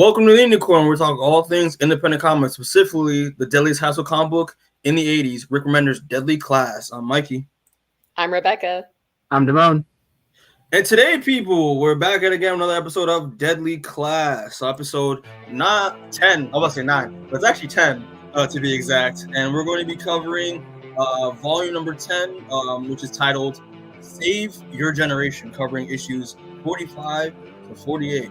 Welcome to the Unicorn. We're talking all things independent comics, specifically the deadliest hassle comic book in the 80s, Rick Remender's Deadly Class. I'm Mikey. I'm Rebecca. I'm Demaon. And today, people, we're back at again another episode of Deadly Class. So episode not 10. I was about to say 9, but it's actually 10 to be exact. And we're going to be covering volume number 10, which is titled Save Your Generation, covering issues 45 to 48.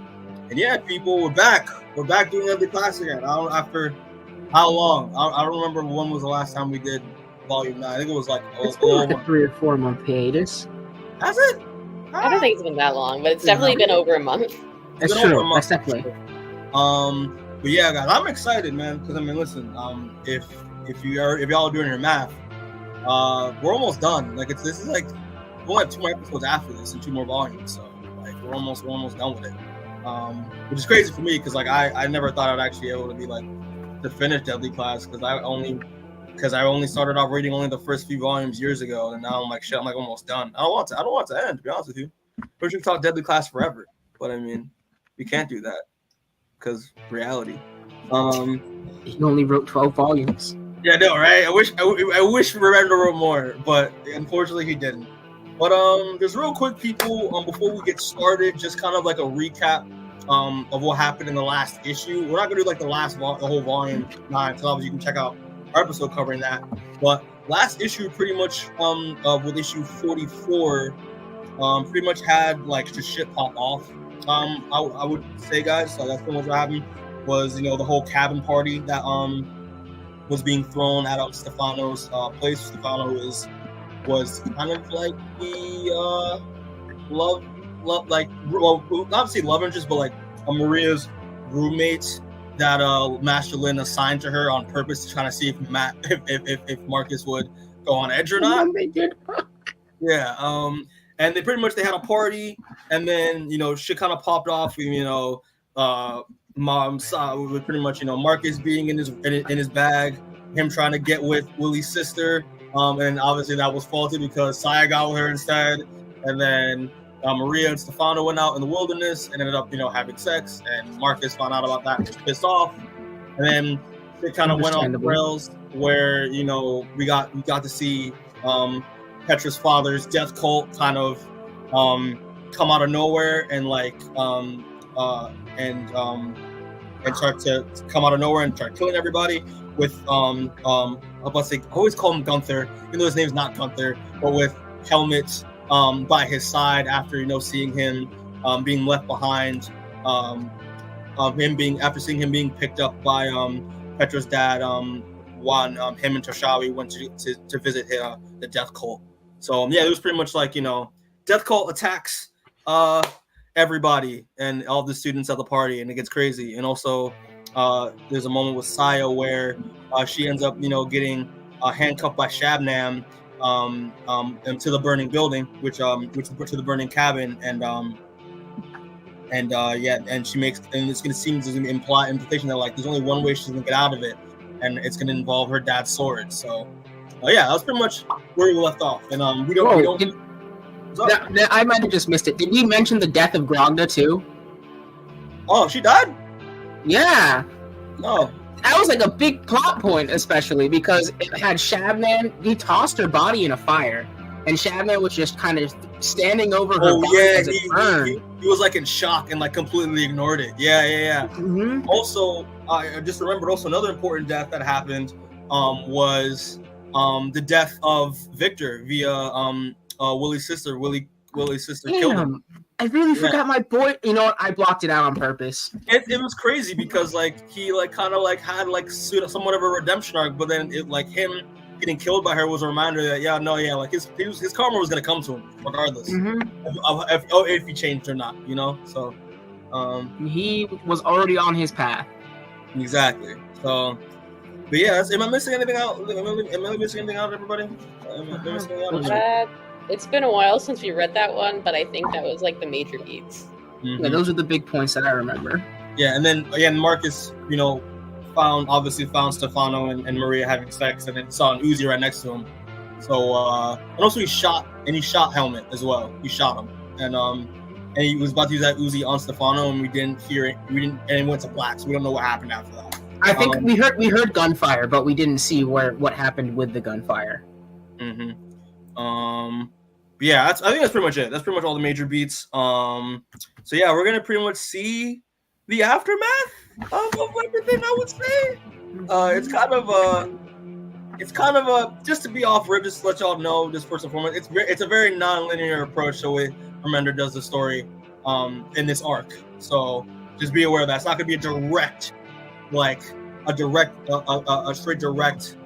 And yeah, people, we're back. We're back doing Deadly Class again. I don't know after how long. I don't remember when was the last time we did volume 9. I think it was like it's been like a 3 or 4 month hiatus. Has it? I don't think it's been that long, but it's definitely been over a month. That's true. That's definitely. But yeah, guys, I'm excited, man. Because I mean, listen, if y'all are doing your math, we're almost done. Like this is like we'll have 2 more episodes after this and 2 more volumes. So like we're almost done with it. Which is crazy for me because like I never thought I'd actually be able to be like to finish Deadly Class because I only started off reading only the first few volumes years ago, and now I'm like shit. I'm like almost done. I don't want it to end. To be honest with you, we should talk Deadly Class forever, but I mean, we can't do that because reality. He only wrote 12 volumes. Yeah, no, right? I wish Remender wrote more, but unfortunately he didn't. But just real quick, people, before we get started, just kind of like a recap of what happened in the last issue. We're not gonna do like the whole volume 9, so obviously you can check out our episode covering that. But last issue, pretty much with issue 44, pretty much had like just shit pop off. I would say, guys, so that's pretty much what happened. Was the whole cabin party that was being thrown at Stefano's place. Stefano was kind of like the love like, well, not to say love interest, but like Maria's roommate that Master Lin assigned to her on purpose to try to see if Marcus would go on edge or not. They did. Yeah. And they had a party, and then shit kind of popped off. Mom saw with pretty much Marcus being in his bag, him trying to get with Willie's sister. And obviously that was faulty because Saya got with her instead, and then Maria and Stefano went out in the wilderness and ended up, having sex, and Marcus found out about that and was pissed off. And then it kind of went off the rails where, we got to see Petra's father's death cult kind of come out of nowhere and start to come out of nowhere and start killing everybody with I always call him Gunther, even though his name's not Gunther, but with Helmet by his side after seeing him being left behind, after seeing him being picked up by Petra's dad when him and Tashawi went to visit the death cult. So yeah, it was pretty much like death cult attacks everybody and all the students at the party, and it gets crazy. And also there's a moment with Saya where she ends up getting handcuffed by Shabnam to the burning building, which to the burning cabin, and she makes, and it's gonna seem to imply implication that like there's only one way she's gonna get out of it, and it's gonna involve her dad's sword. So yeah, that was pretty much where we left off. And I might have just missed it. Did we mention the death of Grogda too? Oh, she died? Yeah. No. That was like a big plot point, especially because it had Shabnam. He tossed her body in a fire, and Shabnam was just kind of standing over her body as it burned. He was like in shock and like completely ignored it. Yeah. Mm-hmm. Also, I just remembered also another important death that happened was the death of Victor via Willie's sister. Willie's sister killed him. I really forgot my boy. You know what? I blocked it out on purpose. It was crazy because like he like kind of like had like somewhat of a redemption arc, but then it like him getting killed by her was a reminder that like his karma was gonna come to him regardless if he changed or not. So he was already on his path. Exactly. So, but yeah, am I missing anything out? Am I missing anything out, everybody? Am I missing anything out? It's been a while since we read that one, but I think that was like the major beats. Mm-hmm. Yeah, those are the big points that I remember. Yeah, and then again, Marcus, found Stefano and Maria having sex, and then saw an Uzi right next to him. So, and also he shot Helmet as well. He shot him, and and he was about to use that Uzi on Stefano, and we didn't hear it. And it went to black, so we don't know what happened after that. I think we heard gunfire, but we didn't see what happened with the gunfire. Mm-hmm. Yeah, I think that's pretty much it. That's pretty much all the major beats. So yeah, we're gonna pretty much see the aftermath of everything. I would say it's kind of a just to be off rip, just to let y'all know, just first and foremost, it's a very non-linear approach to way Remender does the story in this arc. So just be aware of that. It's not gonna be a straight direct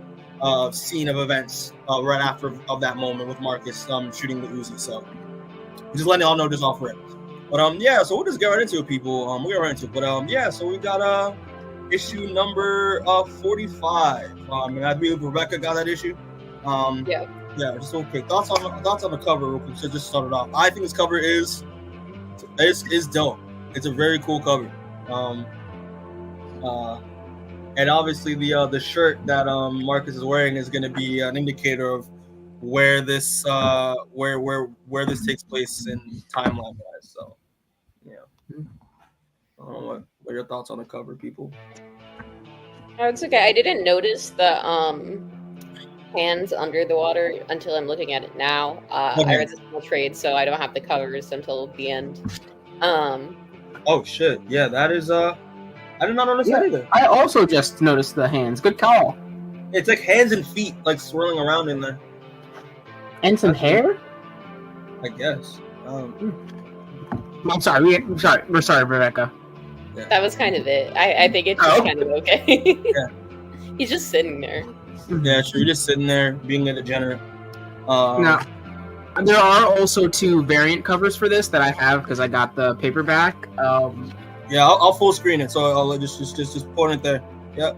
scene of events right after of that moment with Marcus shooting the Uzi. So just letting y'all know just off rip. But yeah, so we'll just get right into it, people. We'll get right into it. But yeah, so we got issue number 45. And I believe Rebecca got that issue. Yeah. Just real quick thoughts on the cover, real quick. So just start it off. I think this cover is dope. It's a very cool cover. And obviously the shirt that Marcus is wearing is going to be an indicator of where this where this takes place in timeline wise. So yeah, I don't know what are your thoughts on the cover, people? Oh, it's okay. I didn't notice the hands under the water until I'm looking at it now. Okay. I read the small trade, so I don't have the covers until the end. Oh shit! Yeah, that is I did not notice that either. I also just noticed the hands. Good call. It's like hands and feet like swirling around in there. And some hair? I guess. I'm sorry. We're sorry, Rebecca. Yeah. That was kind of it. I think it's just kind of okay. Yeah. He's just sitting there. Yeah, sure. You're just sitting there being a degenerate. Now, there are also 2 variant covers for this that I have because I got the paperback. Yeah, I'll full screen it, so I'll just point it there. Yep.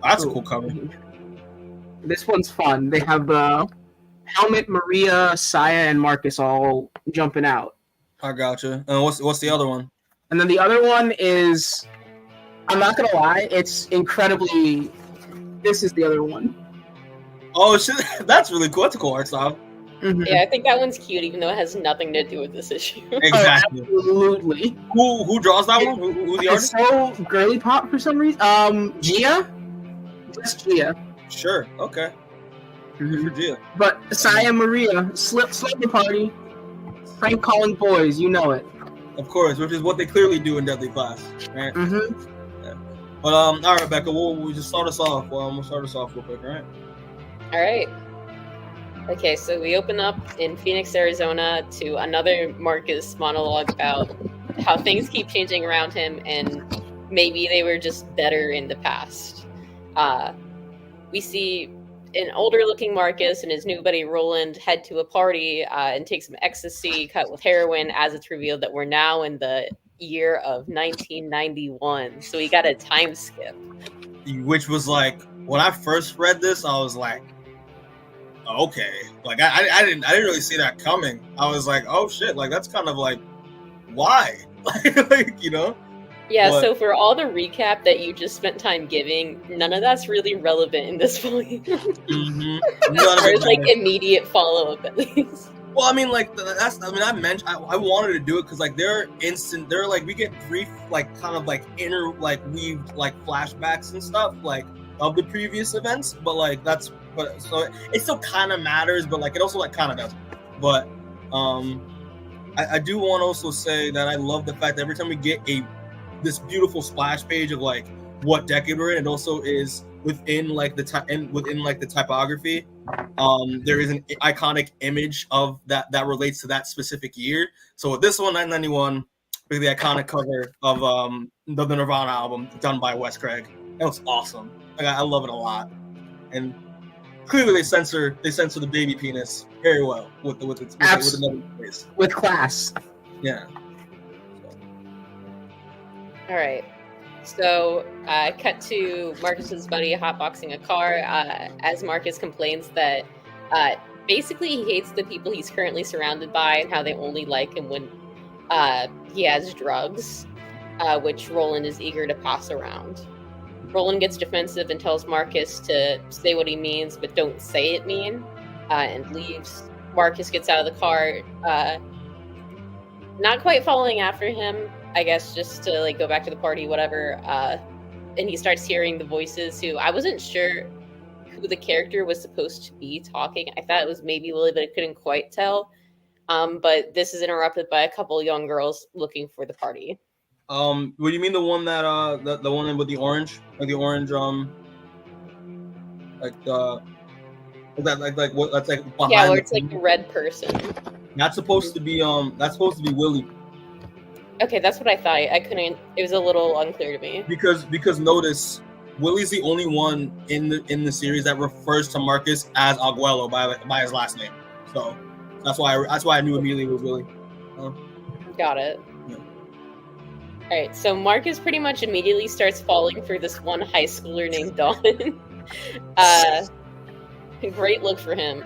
That's a cool cover. This one's fun. They have Helmet, Maria, Saya, and Marcus all jumping out. I gotcha. And what's the other one? And then the other one is, I'm not gonna lie, it's incredibly. This is the other one. Oh shit, that's really cool. That's a cool art style. Mm-hmm. Yeah, I think that one's cute, even though it has nothing to do with this issue. Exactly. Oh, absolutely. Who draws that one? Who's the artist? It's so girly pop for some reason. Gia? Just Gia. Sure. Okay. Good for Gia. But Saya Maria, slip the party. Frank calling boys, you know it. Of course, which is what they clearly do in Deadly Class, right? Mm-hmm. Yeah. But all right, Rebecca, we'll just start us off. We'll start us off real quick, all right? All right. Okay, so we open up in Phoenix, Arizona to another Marcus monologue about how things keep changing around him and maybe they were just better in the past. We see an older-looking Marcus and his new buddy Roland head to a party and take some ecstasy cut with heroin as it's revealed that we're now in the year of 1991. So we got a time skip. Which was like, when I first read this, I was like, okay. Like, I didn't really see that coming. I was like, oh shit, like that's kind of like, why? Like, you know? Yeah, What? so for all the recap that you just spent time giving, none of that's really relevant in this volume. Mm-hmm. There's like immediate follow-up at least. Well, I mean, like I mentioned, I wanted to do it because like they're like we get brief, like kind of like inner, like weaved, like flashbacks and stuff, like of the previous events. But like so it still kind of matters, but like it also like kind of doesn't. But I do want to also say that I love the fact that every time we get this beautiful splash page of like what decade we're in, it also is within like the typography. There is an iconic image of that relates to that specific year. So with this one, 991, the iconic cover of the Nirvana album done by Wes Craig. That was awesome. Like, I love it a lot. And clearly they censor the baby penis very well with another face. With class. Yeah. All right. So, cut to Marcus's buddy hotboxing a car as Marcus complains that basically he hates the people he's currently surrounded by and how they only like him when he has drugs, which Roland is eager to pass around. Roland gets defensive and tells Marcus to say what he means, but don't say it mean, and leaves. Marcus gets out of the car not quite following after him, I guess, just to like go back to the party, whatever. And he starts hearing the voices who I wasn't sure who the character was supposed to be talking. I thought it was maybe Lily, but I couldn't quite tell. But this is interrupted by a couple young girls looking for the party. What do you mean the one that the one with the orange, like the orange like the like what that's like behind? Yeah, where it's like the red person. That's supposed to be Willie. Okay, that's what I thought. I couldn't. It was a little unclear to me. Because notice, Willie's the only one in the series that refers to Marcus as Aguelo by his last name. So that's why I knew immediately it was Willie. Got it. Yeah. All right, so Marcus pretty much immediately starts falling for this one high schooler named Dawn. Great look for him.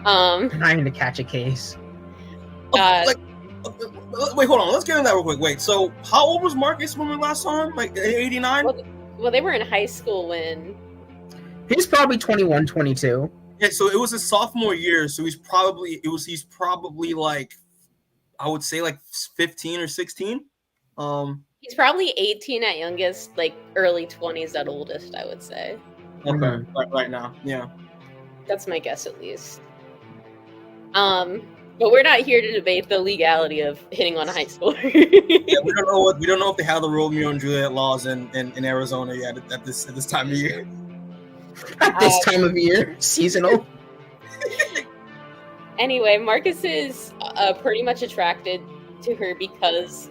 Trying to catch a case. Wait, hold on. Let's get into that real quick. Wait, so how old was Marcus when we last saw him? Like 89? Well, they were in high school when... He's probably 21, 22. Yeah, so it was his sophomore year, so he's probably like, I would say like 15 or 16. He's probably 18 at youngest, like early 20s at oldest, I would say. Okay, Mm-hmm. right now, yeah. That's my guess, at least. But we're not here to debate the legality of hitting on a high schooler. Yeah, we don't know if they have the Romeo and Juliet laws in Arizona yet at this time of year. At this time of year, seasonal. Anyway, Marcus is pretty much attracted to her because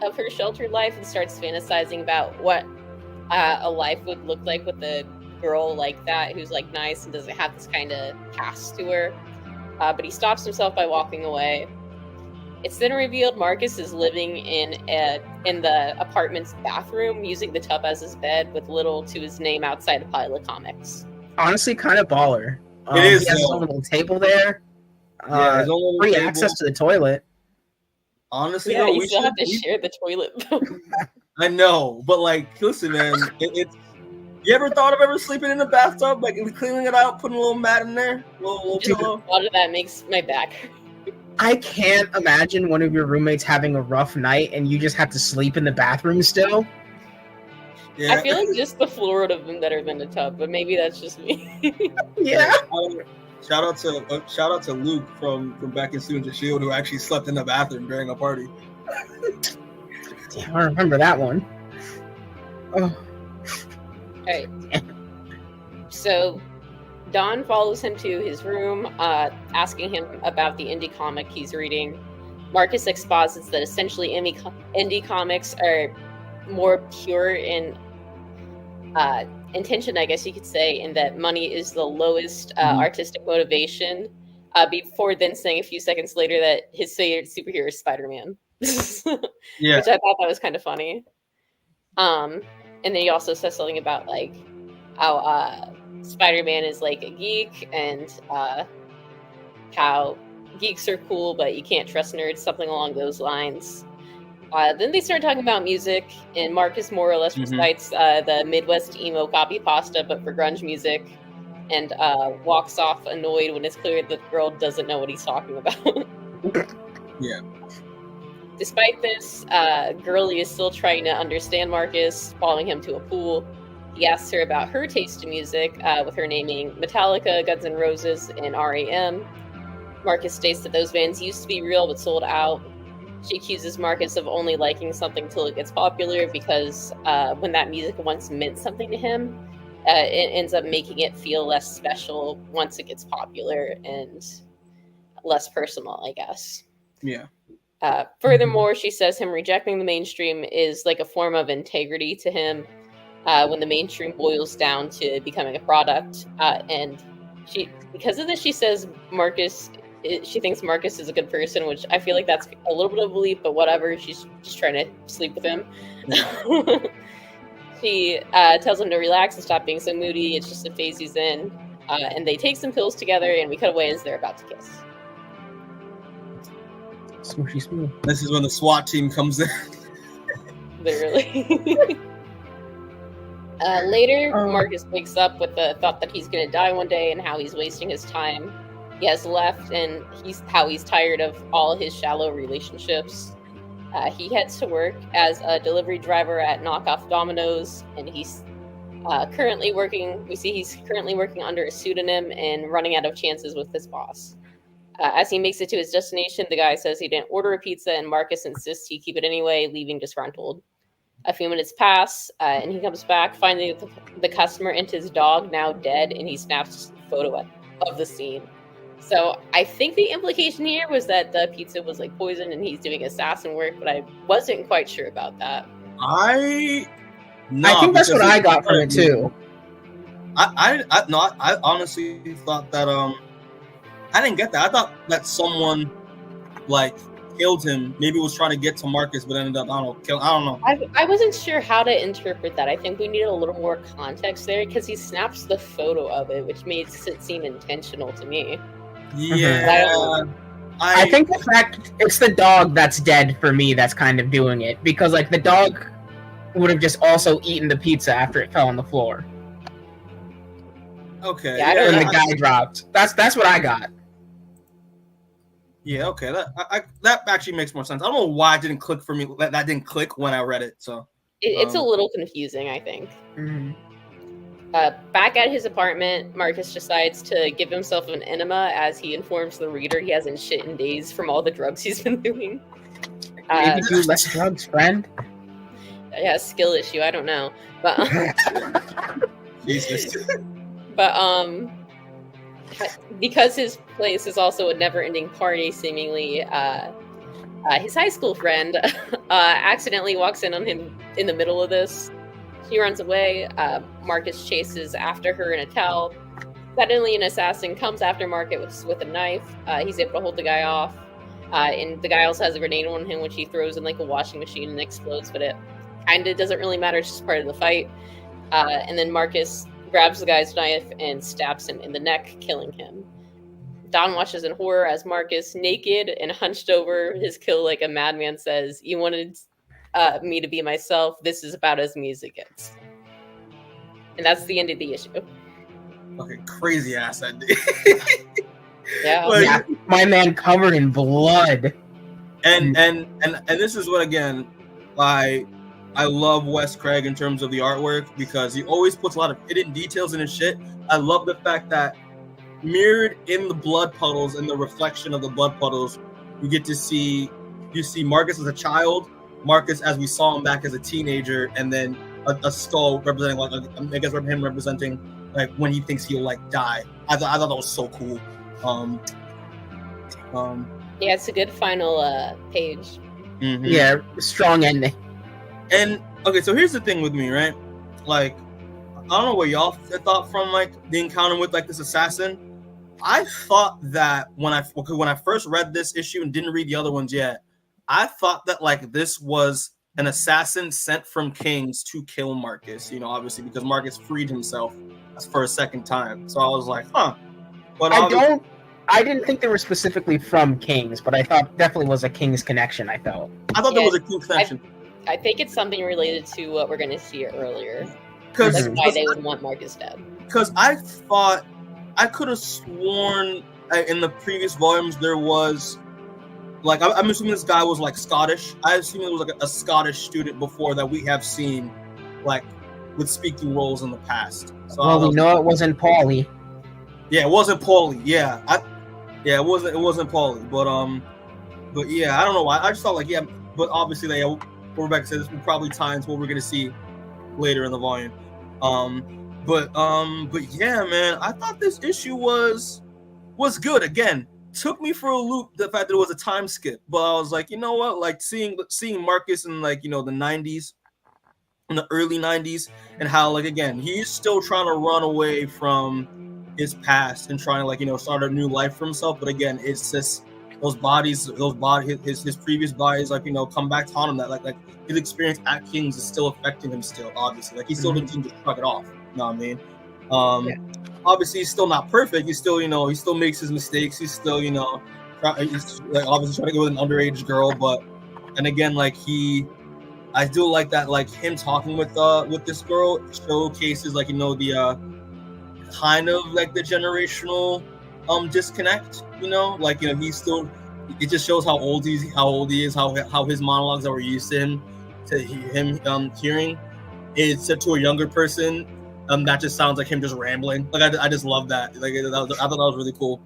of her sheltered life and starts fantasizing about what a life would look like with a girl like that who's like nice and doesn't have this kind of past to her. But he stops himself by walking away. It's then revealed Marcus is living in the apartment's bathroom, using the tub as his bed, with little to his name outside a pile of comics. Honestly, kind of baller. It is. He has a little table there. Yeah, free access to the toilet. Honestly, yeah, though, you still have to share the toilet. I know, but like, listen, man, it's. You ever thought of ever sleeping in a bathtub, like cleaning it out, putting a little mat in there, little pillow? A lot of that makes my back. I can't imagine one of your roommates having a rough night and you just have to sleep in the bathroom still. Yeah. I feel like just the floor would have been better than the tub, but maybe that's just me. Yeah. Shout out to Luke from back in Students of Shield who actually slept in the bathroom during a party. Damn, I remember that one. Oh. Alright. So Dawn follows him to his room, asking him about the indie comic he's reading. Marcus exposits that essentially indie comics are more pure in intention, I guess you could say, in that money is the lowest artistic motivation, before then saying a few seconds later that his favorite superhero is Spider-Man. Yeah. Which I thought that was kind of funny. And then he also says something about like how Spider-Man is like a geek and how geeks are cool, but you can't trust nerds, something along those lines. Then they start talking about music, and Marcus more or less recites the Midwest emo copy pasta, but for grunge music, and walks off annoyed when it's clear that the girl doesn't know what he's talking about. Yeah. Despite this, Girlie is still trying to understand Marcus, following him to a pool. He asks her about her taste in music, with her naming Metallica, Guns N' Roses, and R.E.M. Marcus states that those bands used to be real but sold out. She accuses Marcus of only liking something till it gets popular because when that music once meant something to him, it ends up making it feel less special once it gets popular and less personal, I guess. Yeah. Furthermore, she says him rejecting the mainstream is like a form of integrity to him when the mainstream boils down to becoming a product. And because of this, she says she thinks Marcus is a good person, which I feel like that's a little bit of a leap, but whatever. She's just trying to sleep with him. She tells him to relax and stop being so moody. It's just a phase he's in. And they take some pills together, and we cut away as they're about to kiss. Smooshy smooth. This is when the SWAT team comes in. Literally. Later, Marcus wakes up with the thought that he's going to die one day and how he's wasting his time. He has left, and how he's tired of all his shallow relationships. He heads to work as a delivery driver at Knockoff Domino's, and he's currently working. We see he's currently working under a pseudonym and running out of chances with his boss. As he makes it to his destination, the guy says he didn't order a pizza, and Marcus insists he keep it anyway, leaving disgruntled. A few minutes pass, and he comes back, finding the customer and his dog now dead, and he snaps a photo of the scene. So I think the implication here was that the pizza was like poisoned and he's doing assassin work, but I wasn't quite sure about that. I think that's what I got from it too. I honestly thought that I didn't get that. I thought that someone like killed him. Maybe was trying to get to Marcus, but ended up I don't know. I wasn't sure how to interpret that. I think we needed a little more context there because he snaps the photo of it, which makes it seem intentional to me. Yeah. I think the fact it's the dog that's dead for me that's kind of doing it, because like the dog would have just also eaten the pizza after it fell on the floor. Okay. Yeah, and the guy dropped. That's what I got. Yeah, okay. That actually makes more sense. I don't know why it didn't click for me. That didn't click when I read it. So it's a little confusing, I think. Mm-hmm. Back at his apartment, Marcus decides to give himself an enema as he informs the reader he hasn't shit in days from all the drugs he's been doing. Maybe do less drugs, friend. Yeah, skill issue. I don't know, but Jesus. But because his place is also a never-ending party, seemingly, his high school friend accidentally walks in on him in the middle of this. She runs away. Marcus chases after her in a towel. Suddenly, an assassin comes after Marcus with a knife. He's able to hold the guy off. And the guy also has a grenade on him, which he throws in like a washing machine and explodes, but it kind of doesn't really matter. It's just part of the fight. And then Marcus grabs the guy's knife and stabs him in the neck, killing him. Don watches in horror as Marcus, naked and hunched over his kill like a madman, says, "You wanted me to be myself. This is about as me as it gets." And that's the end of the issue. Okay, crazy ass ending. Yeah. Yeah, my man covered in blood. And this is what, again, I love Wes Craig in terms of the artwork, because he always puts a lot of hidden details in his shit. I love the fact that mirrored in the blood puddles and the reflection of the blood puddles, you see Marcus as a child, Marcus as we saw him back as a teenager, and then a skull representing I guess him representing like when he thinks he'll like die. I thought that was so cool. Yeah, it's a good final page. Mm-hmm. Yeah, strong ending. And okay, so here's the thing with me, right? Like, I don't know what y'all thought from like the encounter with like this assassin. I thought that when I first read this issue and didn't read the other ones yet, I thought that like this was an assassin sent from Kings to kill Marcus. You know, obviously because Marcus freed himself for a second time. So I was like, huh. But I didn't think they were specifically from Kings, but I thought definitely was a Kings connection. I thought there was a Kings connection. I think it's something related to what we're going to see earlier. That's why they would want Marcus dead. Because I thought, I could have sworn in the previous volumes there was, like, I'm assuming this guy was like Scottish. I assume it was like a Scottish student before that we have seen, like, with speaking roles in the past. So well, we know it wasn't Paulie. Yeah, it wasn't Paulie. Yeah, it wasn't Paulie. But yeah, I don't know why. I just thought like, yeah, but obviously they. What Rebecca said, this will probably times what we're gonna see later in the volume. But yeah, man, I thought this issue was good. Again, took me for a loop the fact that it was a time skip, but I was like, you know what? Like seeing Marcus in like, you know, the 90s, in the early 90s, and how like again he's still trying to run away from his past and trying to like, you know, start a new life for himself. But again, it's just his previous bodies, like, you know, come back to haunt him. That like his experience at Kings is still affecting him still, obviously. Like he still didn't seem to shrug it off. You know what I mean? Obviously he's still not perfect. He's still, you know, he still makes his mistakes. He's still, you know, he's like obviously trying to go with an underage girl, but and again, like I do like that, like him talking with this girl showcases like, you know, the kind of like the generational disconnect, you know, like, you know, he's still it just shows how old he is, how his monologues that we're used to him hearing is said to a younger person. That just sounds like him just rambling. Like I just love that. Like I thought that was really cool.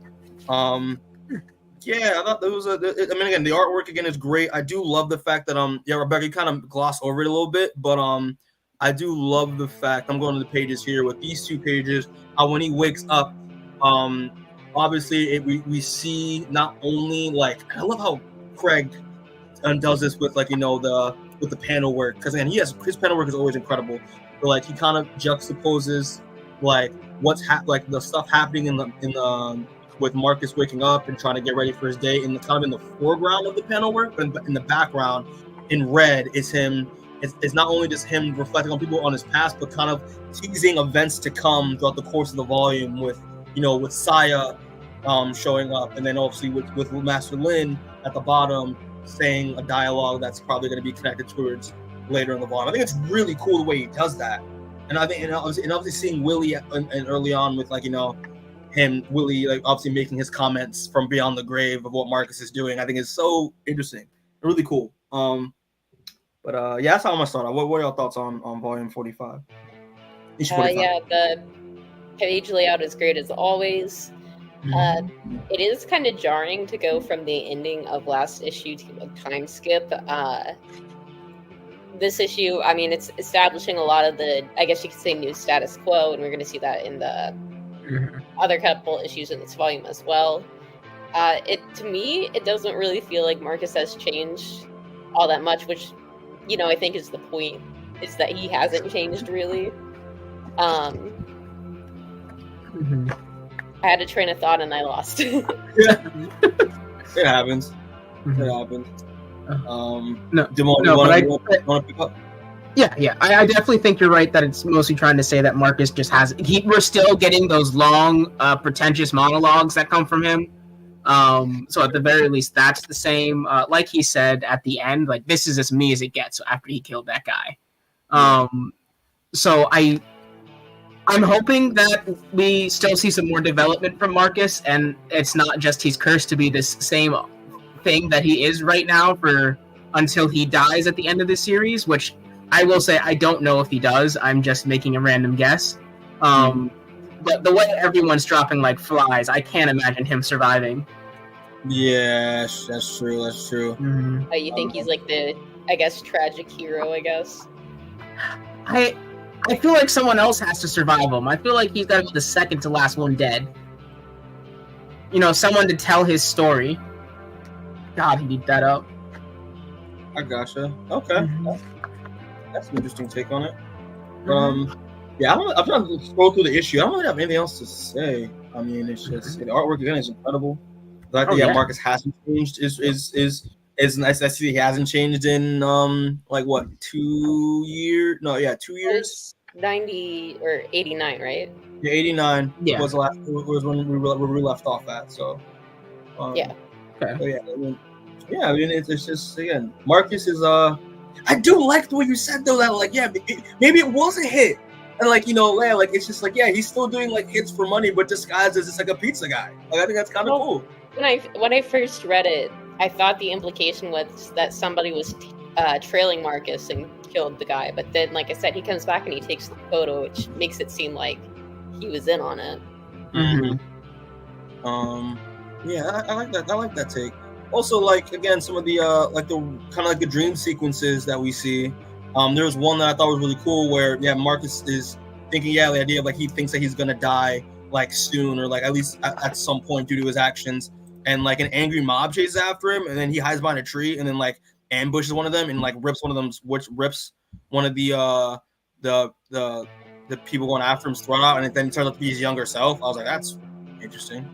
Yeah, I thought that was I mean, again, the artwork again is great. I do love the fact that Rebecca, you kind of glossed over it a little bit, but I do love the fact, I'm going to the pages here with these 2 pages, how when he wakes up, obviously we see not only like, I love how Craig does this with like, with the panel work, because again, his panel work is always incredible, but like he kind of juxtaposes like what's like the stuff happening in the with Marcus waking up and trying to get ready for his day in the foreground of the panel work, but in the background in red is him. It's not only just him reflecting on people on his past, but kind of teasing events to come throughout the course of the volume with Saya showing up, and then obviously with Master Lin at the bottom saying a dialogue that's probably going to be connected towards later in the volume. I think it's really cool the way he does that, and I think and obviously seeing Willie and early on with Willie like obviously making his comments from beyond the grave of what Marcus is doing, I think is so interesting and really cool. But yeah, that's how I'm gonna start. What are your thoughts on volume 45? Yeah, the page layout is great as always. It is kind of jarring to go from the ending of last issue to a time skip. This issue, I mean, it's establishing a lot of the, I guess you could say, new status quo, and we're going to see that in the other couple issues in this volume as well. To me, it doesn't really feel like Marcus has changed all that much, which, I think is the point, is that he hasn't changed really. I had a train of thought and I lost. Yeah. It happens. It happens. Demaon, want to pick up? Yeah. I definitely think you're right that it's mostly trying to say that Marcus just has... we're still getting those long, pretentious monologues that come from him. So at the very least, that's the same. Like he said at the end, like, this is as me as it gets after he killed that guy. So I'm hoping that we still see some more development from Marcus, and it's not just he's cursed to be this same thing that he is right now until he dies at the end of the series, which I will say I don't know if he does. I'm just making a random guess. But the way everyone's dropping like flies, I can't imagine him surviving. Yeah, that's true. That's true. You think he's like the, I guess, tragic hero, I guess? I feel like someone else has to survive him. I feel like he's got to be the second to last one dead. Someone to tell his story. God, he beat that up. I gotcha. Okay. That's an interesting take on it. Yeah, I'm trying to scroll through the issue. I don't really have anything else to say. I mean, it's just the artwork again is incredible. The fact that Marcus hasn't changed is nice. I see he hasn't changed in 2 years. No, yeah, 2 years. 90 or 89, right? Yeah, 89 was when we left off at. So yeah. Okay. I mean, it's just, again, Marcus is I do like the way you said though that maybe it was a hit. And it's just he's still doing hits for money, but disguised as just a pizza guy. I think that's kind of cool. When I first read it, I thought the implication was that somebody was trailing Marcus and killed the guy. But then, like I said, he comes back and he takes the photo, which makes it seem like he was in on it. Yeah, I like that. I like that take. Also, again, some of the the dream sequences that we see. There was one that I thought was really cool where Marcus is thinking the idea of he thinks that he's gonna die soon, or at least at some point due to his actions, and an angry mob chases after him, and then he hides behind a tree and then ambushes one of them and rips one of them, which rips one of the people going after him's throat out, and then it turns out to be his younger self. I was like, that's interesting,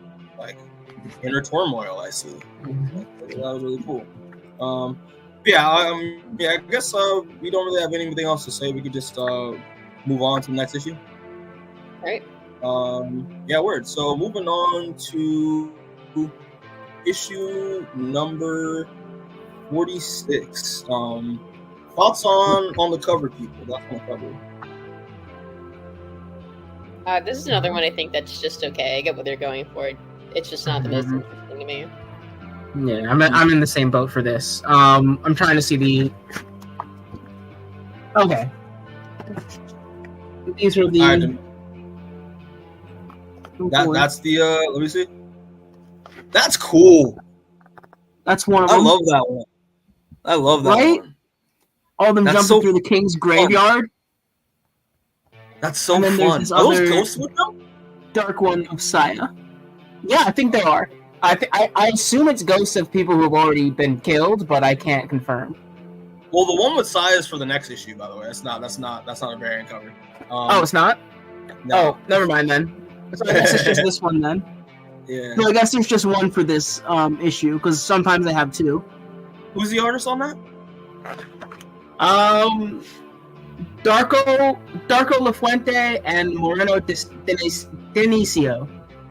inner turmoil I see. That was really cool. I guess we don't really have anything else to say. We could just move on to the next issue. All right. Word. So moving on to issue number 46. Thoughts on the cover, people? That's on the cover. This is another one I think that's just okay. I get what they're going for. It's just not the most interesting to me. Yeah, I'm in the same boat for this. I'm trying to see the. Okay. These are the. All right, that's the. Let me see. That's cool. That's one of I them. love that one. I love that Right? one. All of them That's jumping so through the king's graveyard. That's so And then there's fun. this Are those other- ghosts with them? Dark one of Saya. Yeah, I think they are. I assume it's ghosts of people who have already been killed, but I can't confirm. Well, the one with Saya is for the next issue, by the way. That's not a variant cover. Oh, it's not? No. Oh, never mind then. So I guess it's just this one then. Yeah. So I guess there's just one for this issue, because sometimes they have two. Who's the artist on that? Darko Lafuente and Moreno Denicio.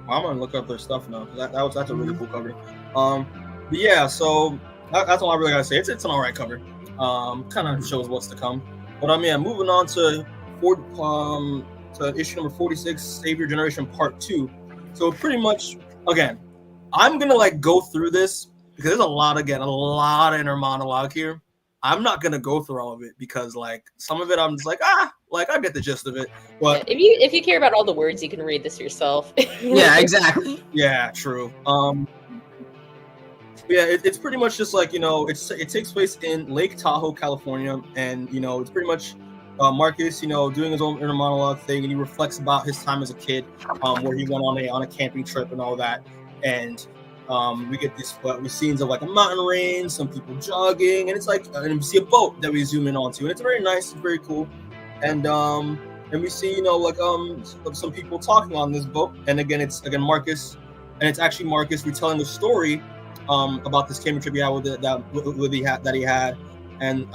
I'm gonna look up their stuff now. That's a really cool cover. But yeah, so that's all I really gotta say. It's an alright cover. Kind of shows what's to come. But yeah, moving on to issue number 46, Savior Generation Part 2. So pretty much, again, I'm gonna go through this because there's a lot of inner monologue here. I'm not gonna go through all of it because some of it I'm just I get the gist of it. But if you care about all the words, you can read this yourself. Yeah, exactly. Yeah, true. Yeah, it's pretty much just it takes place in Lake Tahoe, California, and it's pretty much Marcus, doing his own inner monologue thing, and he reflects about his time as a kid, where he went on a camping trip and all that, and we get these scenes of a mountain range, some people jogging, and it's and we see a boat that we zoom in onto, and it's very nice, it's very cool, and we see some people talking on this boat, and again it's Marcus, and it's actually Marcus retelling the story about this camping trip he had that he had, and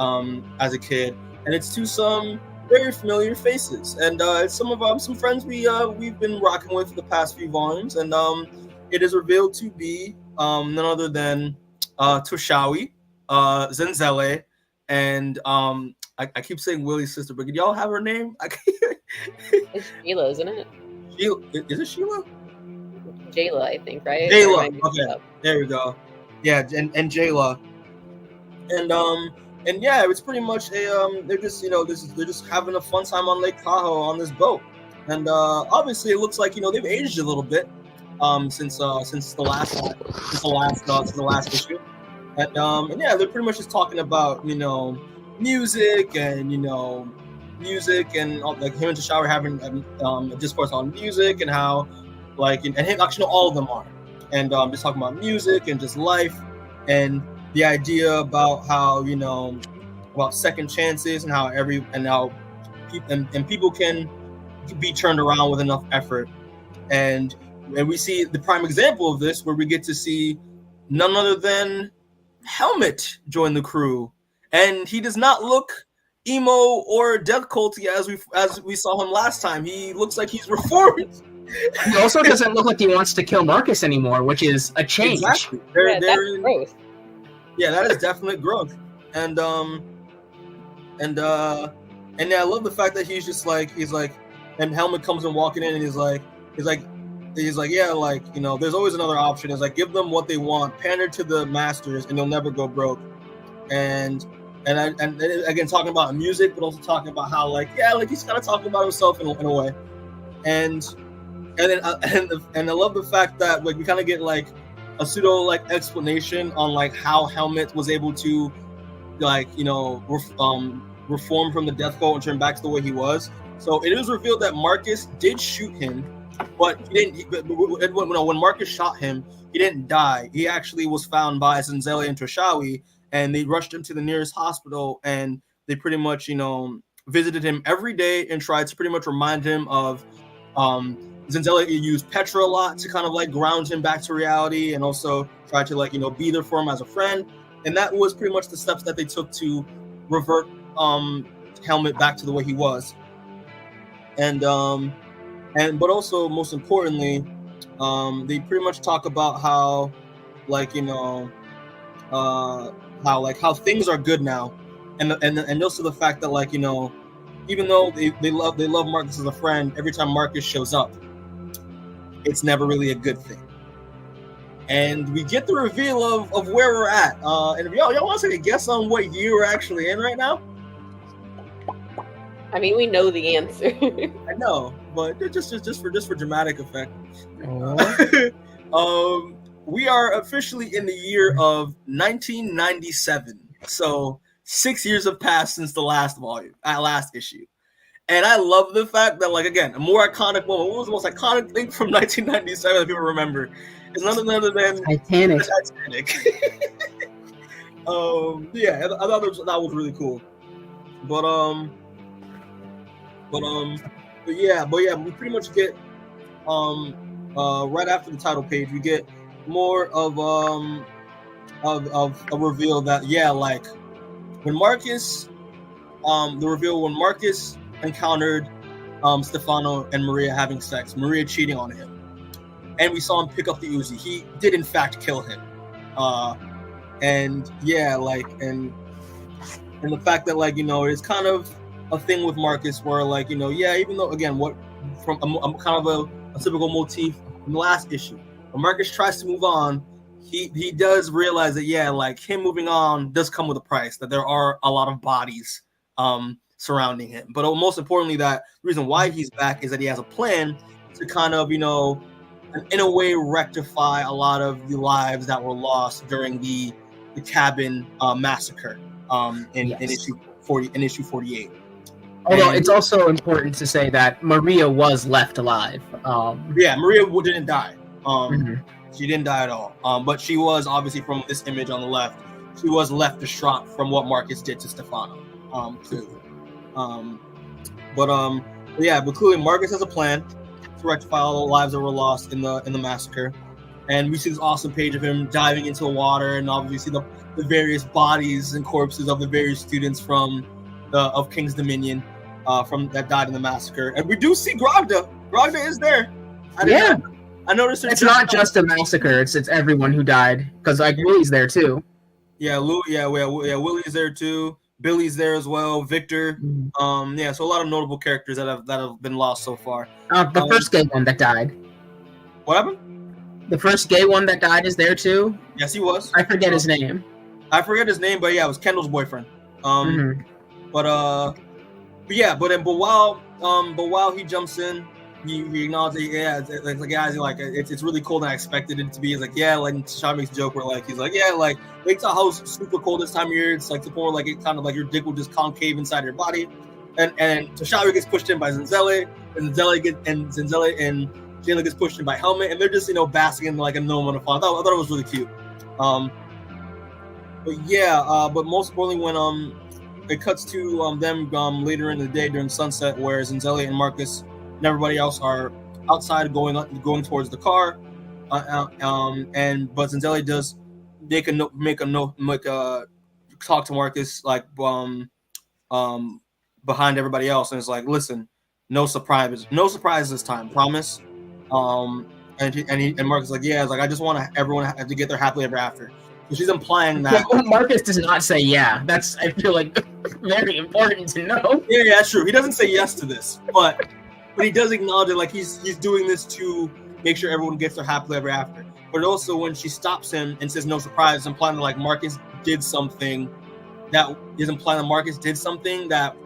as a kid, and it's to some very familiar faces, and it's some friends we've been rocking with for the past few volumes, and it is revealed to be none other than Toshawi, Zenzele, and I keep saying Willie's sister, but did y'all have her name? It's Sheila, isn't it? Sheila, is it Sheila? Jayla, I think, right? Jayla. Okay, there we go. Yeah, and Jayla, and yeah, it's pretty much they're just having a fun time on Lake Tahoe on this boat, and obviously it looks like they've aged a little bit since the last issue, and yeah, they're pretty much just talking about music and him and Tashawa having a discourse on music and how and him, actually all of them are, and just talking about music and just life and the idea about how about second chances and how people can be turned around with enough effort, and we see the prime example of this where we get to see none other than Helmet join the crew, and he does not look emo or death culty as we saw him last time. He looks like he's reformed. He also doesn't look like he wants to kill Marcus anymore, which is a change. Exactly. That's growth. Yeah, that is definite growth. And yeah, I love the fact that he's just and Helmet comes in walking in and he's like, yeah, there's always another option. It's give them what they want, pander to the masters, and they'll never go broke. And again, talking about music, but also talking about how he's kind of talking about himself in a way. And I love the fact that we kind of get a pseudo explanation on how Helmet was able to reform from the death cult and turn back to the way he was. So it is revealed that Marcus did shoot him, but he didn't. When Marcus shot him, he didn't die. He actually was found by Zenzele and Toshawi, and they rushed him to the nearest hospital, and they pretty much visited him every day and tried to pretty much remind him of Zenzele used Petra a lot to kind of ground him back to reality, and also try to be there for him as a friend. And that was pretty much the steps that they took to revert Helmet back to the way he was. And but also most importantly, they pretty much talk about how how things are good now, and also the fact that even though they love Marcus as a friend, every time Marcus shows up, it's never really a good thing. and we get the reveal of where we're at. And if y'all want to take a guess on what year we're actually in right now? I mean, we know the answer. I know, but just for dramatic effect. We are officially in the year of 1997. So 6 years have passed since the last issue. And I love the fact that, like, again, a more iconic moment. What was the most iconic thing from 1997 that people remember? It's nothing other than Titanic. Titanic. Yeah, I thought that was really cool. But yeah, we pretty much get right after the title page, we get more of a reveal that, yeah, like when Marcus encountered Stefano and Maria having sex, Maria cheating on him, and we saw him pick up the Uzi. He did in fact kill him, and yeah, like and the fact that, like, you know, it's kind of a thing with Marcus where, like, you know, yeah, even though, again, what from a kind of a typical motif from the last issue, when Marcus tries to move on, he does realize that, yeah, like, him moving on does come with a price, that there are a lot of bodies surrounding him. But most importantly, that the reason why he's back is that he has a plan to kind of, you know, in a way rectify a lot of the lives that were lost during the cabin massacre in issue 48. Although it's also important to say that Maria was left alive. Yeah, Maria didn't die. She didn't die at all. But she was, obviously, from this image on the left, she was left distraught from what Marcus did to Stefano. Clearly. But clearly Marcus has a plan to rectify all the lives that were lost in the massacre. And we see this awesome page of him diving into the water, and obviously the various bodies and corpses of the various students of King's Dominion from that died in the massacre. And we do see Grogda. Grogda is there. I noticed it's not just a massacre. It's everyone who died, because, like, Willie's there too. Yeah, Willie's there too. Billy's there as well. Victor. So a lot of notable characters that have been lost so far. The first gay one that died. What happened? The first gay one that died is there too. Yes, he was. I forget his name. But yeah, it was Kendall's boyfriend. But while he jumps in, he acknowledges, it's really cold than I expected it to be. He's like, yeah, like Sean makes a joke where, like, he's like, yeah, like Lake Tahoe's super cold this time of year. It's like the point where, like, it kind of like your dick will just concave inside your body. And Tashabi gets pushed in by Zenzele, and Zenzele and Jayla gets pushed in by Helmet, and they're just, you know, basking in like a moment of fun. I thought it was really cute. But most importantly, when it cuts to them later in the day during sunset, where Zenzele and Marcus and everybody else are outside going towards the car, but Zenzele does talk to Marcus, like, behind everybody else, and it's like, listen, no surprise this time, promise. And Marcus is like, yeah, it's like, I just want everyone to get their happily ever after. So she's implying that Marcus does not say yeah. That's, I feel like, very important to know. Yeah, that's true. He doesn't say yes to this, but he does acknowledge it, like he's doing this to make sure everyone gets their happily ever after. But also, when she stops him and says no surprise, implying that, like, Marcus did something that is implying that Marcus did something that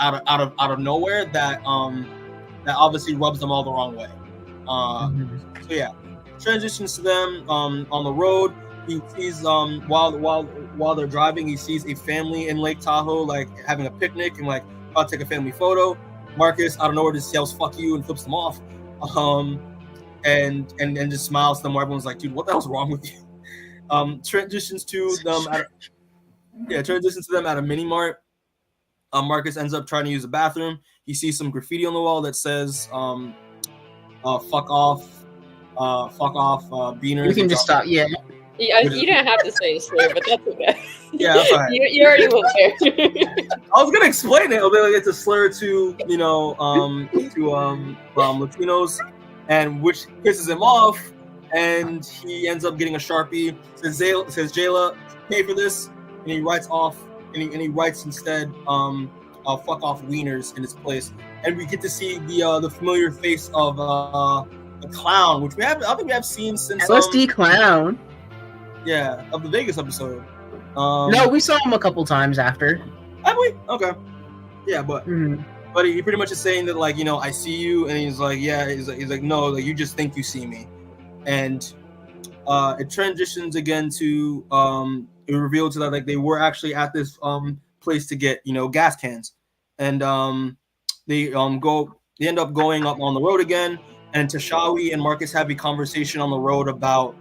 out of nowhere that obviously rubs them all the wrong way. So yeah, transitions to them on the road. He sees while they're driving, he sees a family in Lake Tahoe, like, having a picnic and, like, about to take a family photo. Marcus out of nowhere just yells "fuck you" and flips them off, and just smiles to them. Everyone's like, dude, what the hell's wrong with you? Transitions to them at a mini mart. Marcus ends up trying to use the bathroom. He sees some graffiti on the wall that says fuck off, beaners. You can just stop. Yeah, you don't have to say slur, but that's okay. Yeah, that's all right. You already went there. I was gonna explain it. It's a slur to, you know, Latinos, and which pisses him off, and he ends up getting a Sharpie. Says Jayla, pay for this, and he writes off, and he writes instead fuck off wieners in its place, and we get to see the familiar face of the clown, which I think we have seen since LSD clown. Yeah, of the Vegas episode. No, we saw him a couple times after. Have we? Okay. Yeah, but he pretty much is saying that, like, I see you, and he's like, yeah, he's like, no, like, you just think you see me, and it transitions again to it revealed to that, like, they were actually at this place to get gas cans, and they end up going up on the road again, and Tashawi and Marcus have a conversation on the road about,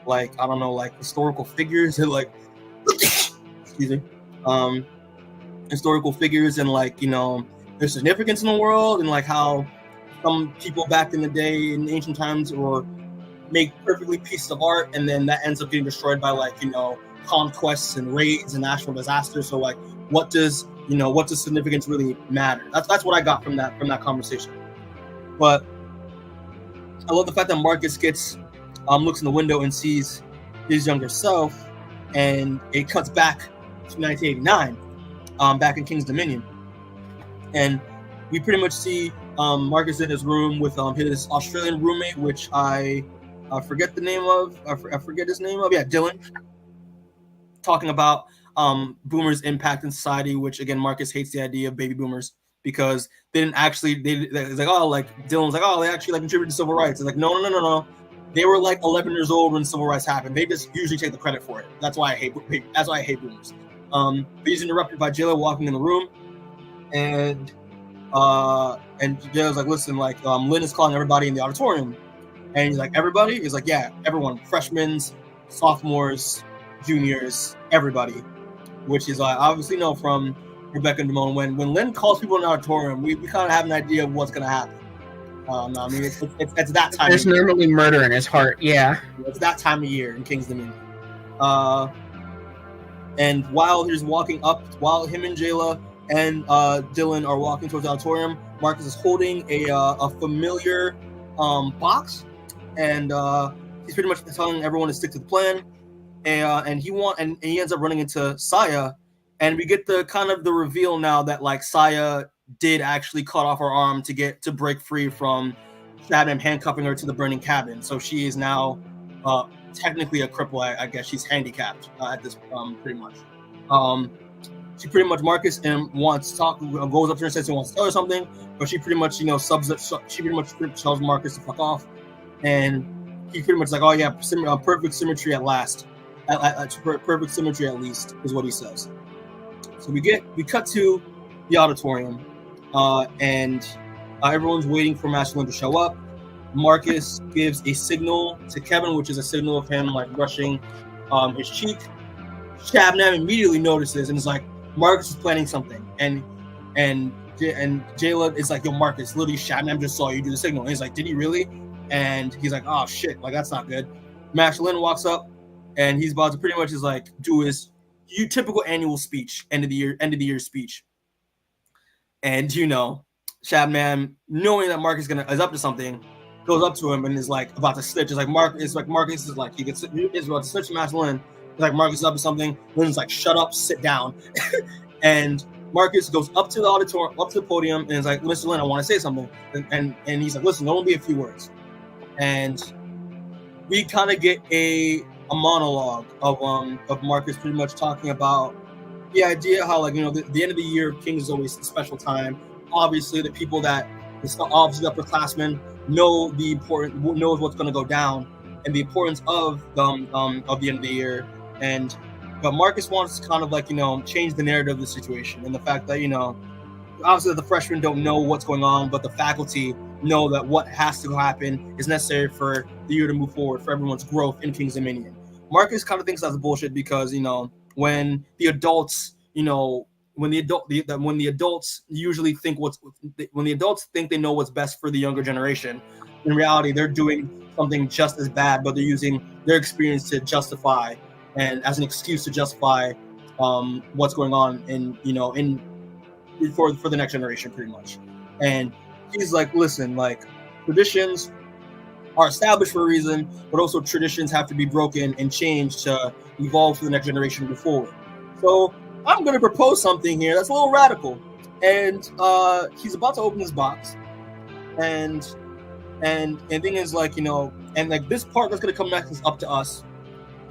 like, I don't know, like, historical figures and, like, excuse me, historical figures and, like, their significance in the world, and, like, how some people back in the day in ancient times or make perfectly pieces of art, and then that ends up getting destroyed by, like, conquests and raids and natural disasters. So, like, what does significance really matter? That's what I got from that conversation. But I love the fact that Marcus looks in the window and sees his younger self, and it cuts back to 1989, back in King's Dominion, and we pretty much see Marcus in his room with his Australian roommate, which I forget the name of. I forget his name of. Yeah, Dylan. Talking about boomers' impact in society, which, again, Marcus hates the idea of baby boomers because they didn't actually. It's like, oh, like Dylan's like, oh, they actually, like, contributed to civil rights. It's like, no. They were, like, 11 years old when civil rights happened. They just usually take the credit for it. That's why I hate boomers. But he's interrupted by Jayla walking in the room, and Jayla's like, listen, like, Lynn is calling everybody in the auditorium, and he's like, everybody? He's like, yeah, everyone, freshmen, sophomores, juniors, everybody, which is, I obviously know from Rebecca and Demaon, when Lynn calls people in the auditorium, we kind of have an idea of what's going to happen. I mean, it's that time. There's normally murder in his heart. Yeah, it's that time of year in King's Dominion. And while he's walking up, while him and Jayla and Dylan are walking towards the auditorium, Marcus is holding a familiar box, and he's pretty much telling everyone to stick to the plan. And he ends up running into Saya, and we get the kind of the reveal now that, like, Saya did actually cut off her arm to break free from Shabnam handcuffing her to the burning cabin. So she is now technically a cripple. I guess she's handicapped at this pretty much. She pretty much, Marcus wants to talk, goes up to her and says he wants to tell her something, but she pretty much she pretty much tells Marcus to fuck off, and he pretty much like, oh yeah, perfect symmetry at last, perfect symmetry at least is what he says. So we cut to the auditorium, and everyone's waiting for Master Lynn to show up. Marcus gives a signal to Kevin, which is a signal of him, like, brushing his cheek. Shabnam immediately notices and is like, Marcus is planning something, and Jayla is like, yo, Marcus, literally Shabnam just saw you do the signal, and he's like, did he really? And he's like, oh shit, like, that's not good. Master Lynn walks up, and he's about to pretty much is like do his typical annual speech, end of the year speech. And Shabnam, knowing that Marcus is up to something, goes up to him and is like about to snitch. It's like Marcus is like he is about to snitch to Master Lynn. It's like Marcus is up to something. Lynn's like, shut up, sit down. And Marcus goes up to the auditorium, up to the podium, and is like, Mr. Lynn, I want to say something. And he's like, listen, there won't be a few words. And we kind of get a monologue of Marcus pretty much talking about the idea how, like, the end of the year of Kings is always a special time. Obviously, the people that, obviously the upperclassmen, knows what's going to go down and the importance of the end of the year. But Marcus wants to kind of, like, change the narrative of the situation, and the fact that, obviously the freshmen don't know what's going on, but the faculty know that what has to happen is necessary for the year to move forward, for everyone's growth in King's Dominion. Marcus kind of thinks that's bullshit because, when the adults, when the adults usually think when the adults think they know what's best for the younger generation, in reality they're doing something just as bad, but they're using their experience to justify and as an excuse to justify what's going on for the next generation, pretty much. And he's like, listen, like, traditions are established for a reason, but also traditions have to be broken and changed to evolve for the next generation to move forward. So I'm going to propose something here that's a little radical. And he's about to open his box, and And the thing is, like, and like this part that's gonna come next is up to us.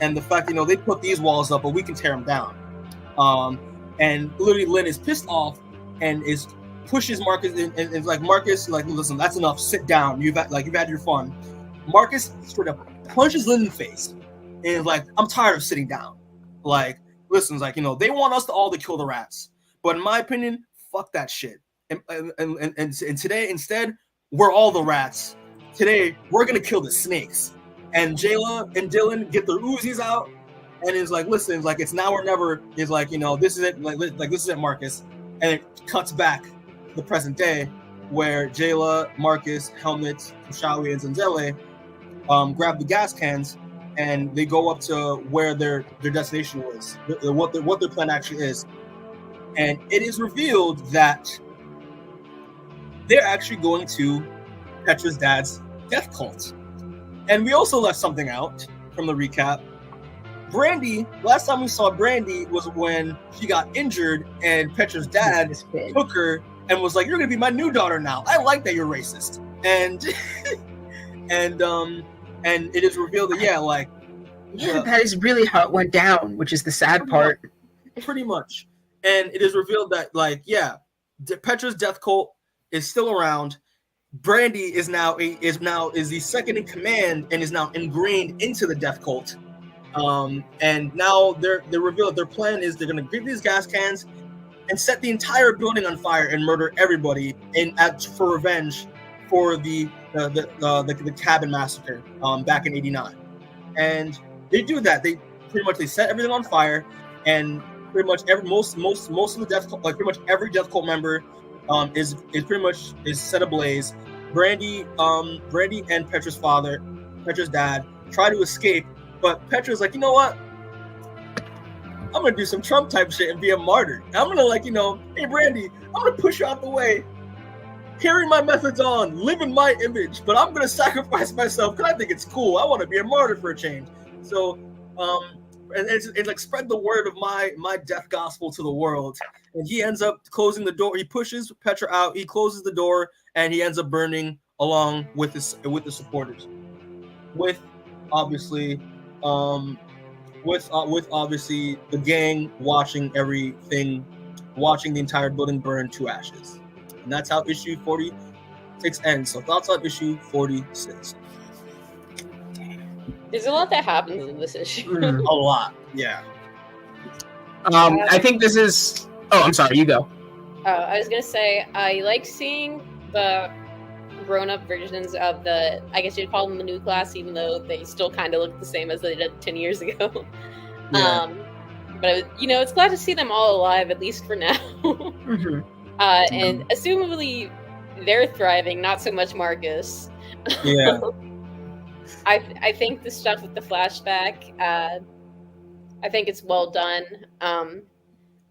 And the fact, they put these walls up, but we can tear them down. And literally Lynn is pissed off and pushes Marcus and is like, Marcus, like, listen, that's enough. Sit down. You've had your fun. Marcus straight up punches Lynn in the face and is like, I'm tired of sitting down. Like, listen, like, they want us all to kill the rats, but in my opinion, fuck that shit. And today, instead, we're all the rats. Today, we're gonna kill the snakes. And Jayla and Dylan get their Uzis out, and it's like, listen, it's like, it's now or never. It's like, this is it. Like this is it, Marcus. And it cuts back to the present day, where Jayla, Marcus, Helmet, Kushawi, and Zanzele grab the gas cans, and they go up to where their destination was, what their plan actually is. And it is revealed that they're actually going to Petra's dad's death cult. And we also left something out from the recap. Brandy, last time we saw Brandy was when she got injured and Petra's dad took her and was like, you're going to be my new daughter now. I like that you're racist. And and it is revealed that, that is really how it went down, which is the sad part. Pretty much. And it is revealed that, Petra's death cult is still around. Brandy is the second in command and is now ingrained into the death cult. And now they're revealed their plan is they're gonna grab these gas cans and set the entire building on fire and murder everybody for revenge for the cabin massacre back in '89. And they do that. They set everything on fire, and pretty much most of the death cult, like pretty much every death cult member is set ablaze. Brandy and Petra's dad try to escape, but Petra's like, you know what? I'm gonna do some Trump type shit and be a martyr. I'm gonna hey Brandy, I'm gonna push you out the way, carry my methods on, live in my image, but I'm gonna sacrifice myself because I think it's cool. I want to be a martyr for a change. So and it's like spread the word of my death gospel to the world. And he ends up closing the door. He pushes Petra out. He closes the door, and he ends up burning along with the supporters. With obviously the gang watching the entire building burn to ashes. And that's how issue 46 ends. So thoughts on issue 46? There's a lot that happens in this issue. A lot, yeah. I think this is... Oh, I'm sorry, you go. I was going to say, I like seeing the grown-up versions of the... I guess you'd call them the new class, even though they still kind of look the same as they did 10 years ago. Yeah. But, it's glad to see them all alive, at least for now. And assumably, they're thriving, not so much Marcus. Yeah. I think the stuff with the flashback, I think it's well done.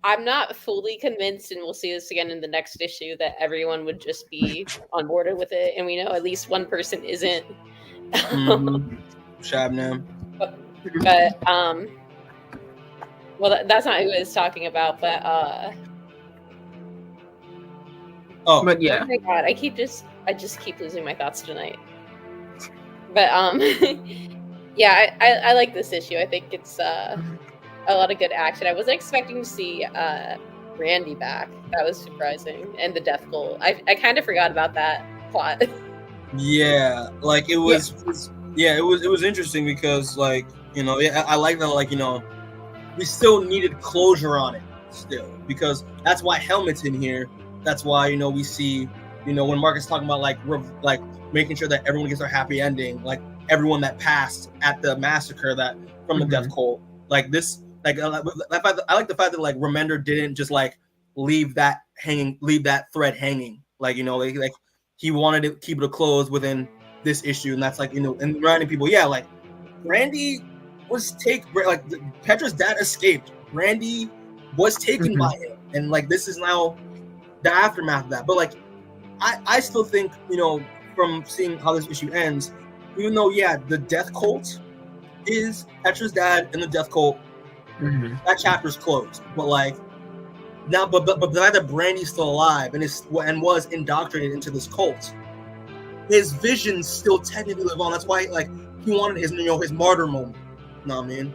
I'm not fully convinced, and we'll see this again in the next issue, that everyone would just be on board with it, and we know at least one person isn't. Shabnam. But well, that's not who I was talking about, but but yeah. Oh my god, I just keep losing my thoughts tonight. But yeah, I like this issue. I think it's a lot of good action. I wasn't expecting to see Randy back. That was surprising. And the death cult. I kind of forgot about that plot. Yeah, like it was it was interesting because I like that we still needed closure on it still, because that's why Helmet's in here. That's why we see when Marcus talking about like making sure that everyone gets their happy ending, like everyone that passed at the massacre that from the death cult, like this, like I like the fact that like Remender didn't just like leave that thread hanging, like he wanted to keep it a close within this issue, and that's like and reminding people, like Randy was Petra's dad escaped, Randy was taken by him, and like this is now the aftermath of that. But like I still think from seeing how this issue ends, even though the death cult is Petra's dad and the death cult, that chapter's closed. But like now, but the fact that Brandy's still alive and was indoctrinated into this cult, his visions still technically live on. That's why like he wanted his his martyr moment. You know what I mean?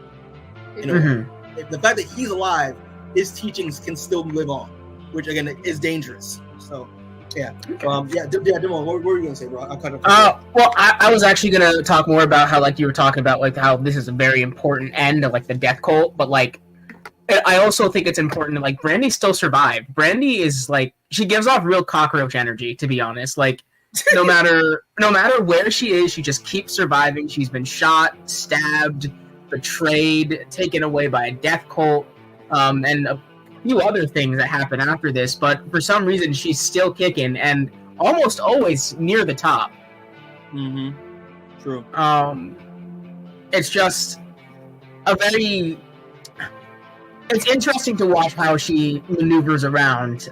The fact that he's alive, his teachings can still live on, which again is dangerous. So yeah. Demaon, what were you gonna say, bro? I kind of well, I was actually gonna talk more about how like you were talking about like how this is a very important end of like the death cult, but like I also think it's important that like Brandy still survived. Brandy is like she gives off real cockroach energy, to be honest. Like no matter where she is, she just keeps surviving. She's been shot, stabbed, betrayed, taken away by a death cult, and a few other things that happen after this. But for some reason, she's still kicking and almost always near the top. True. It's just a very. It's interesting to watch how she maneuvers around,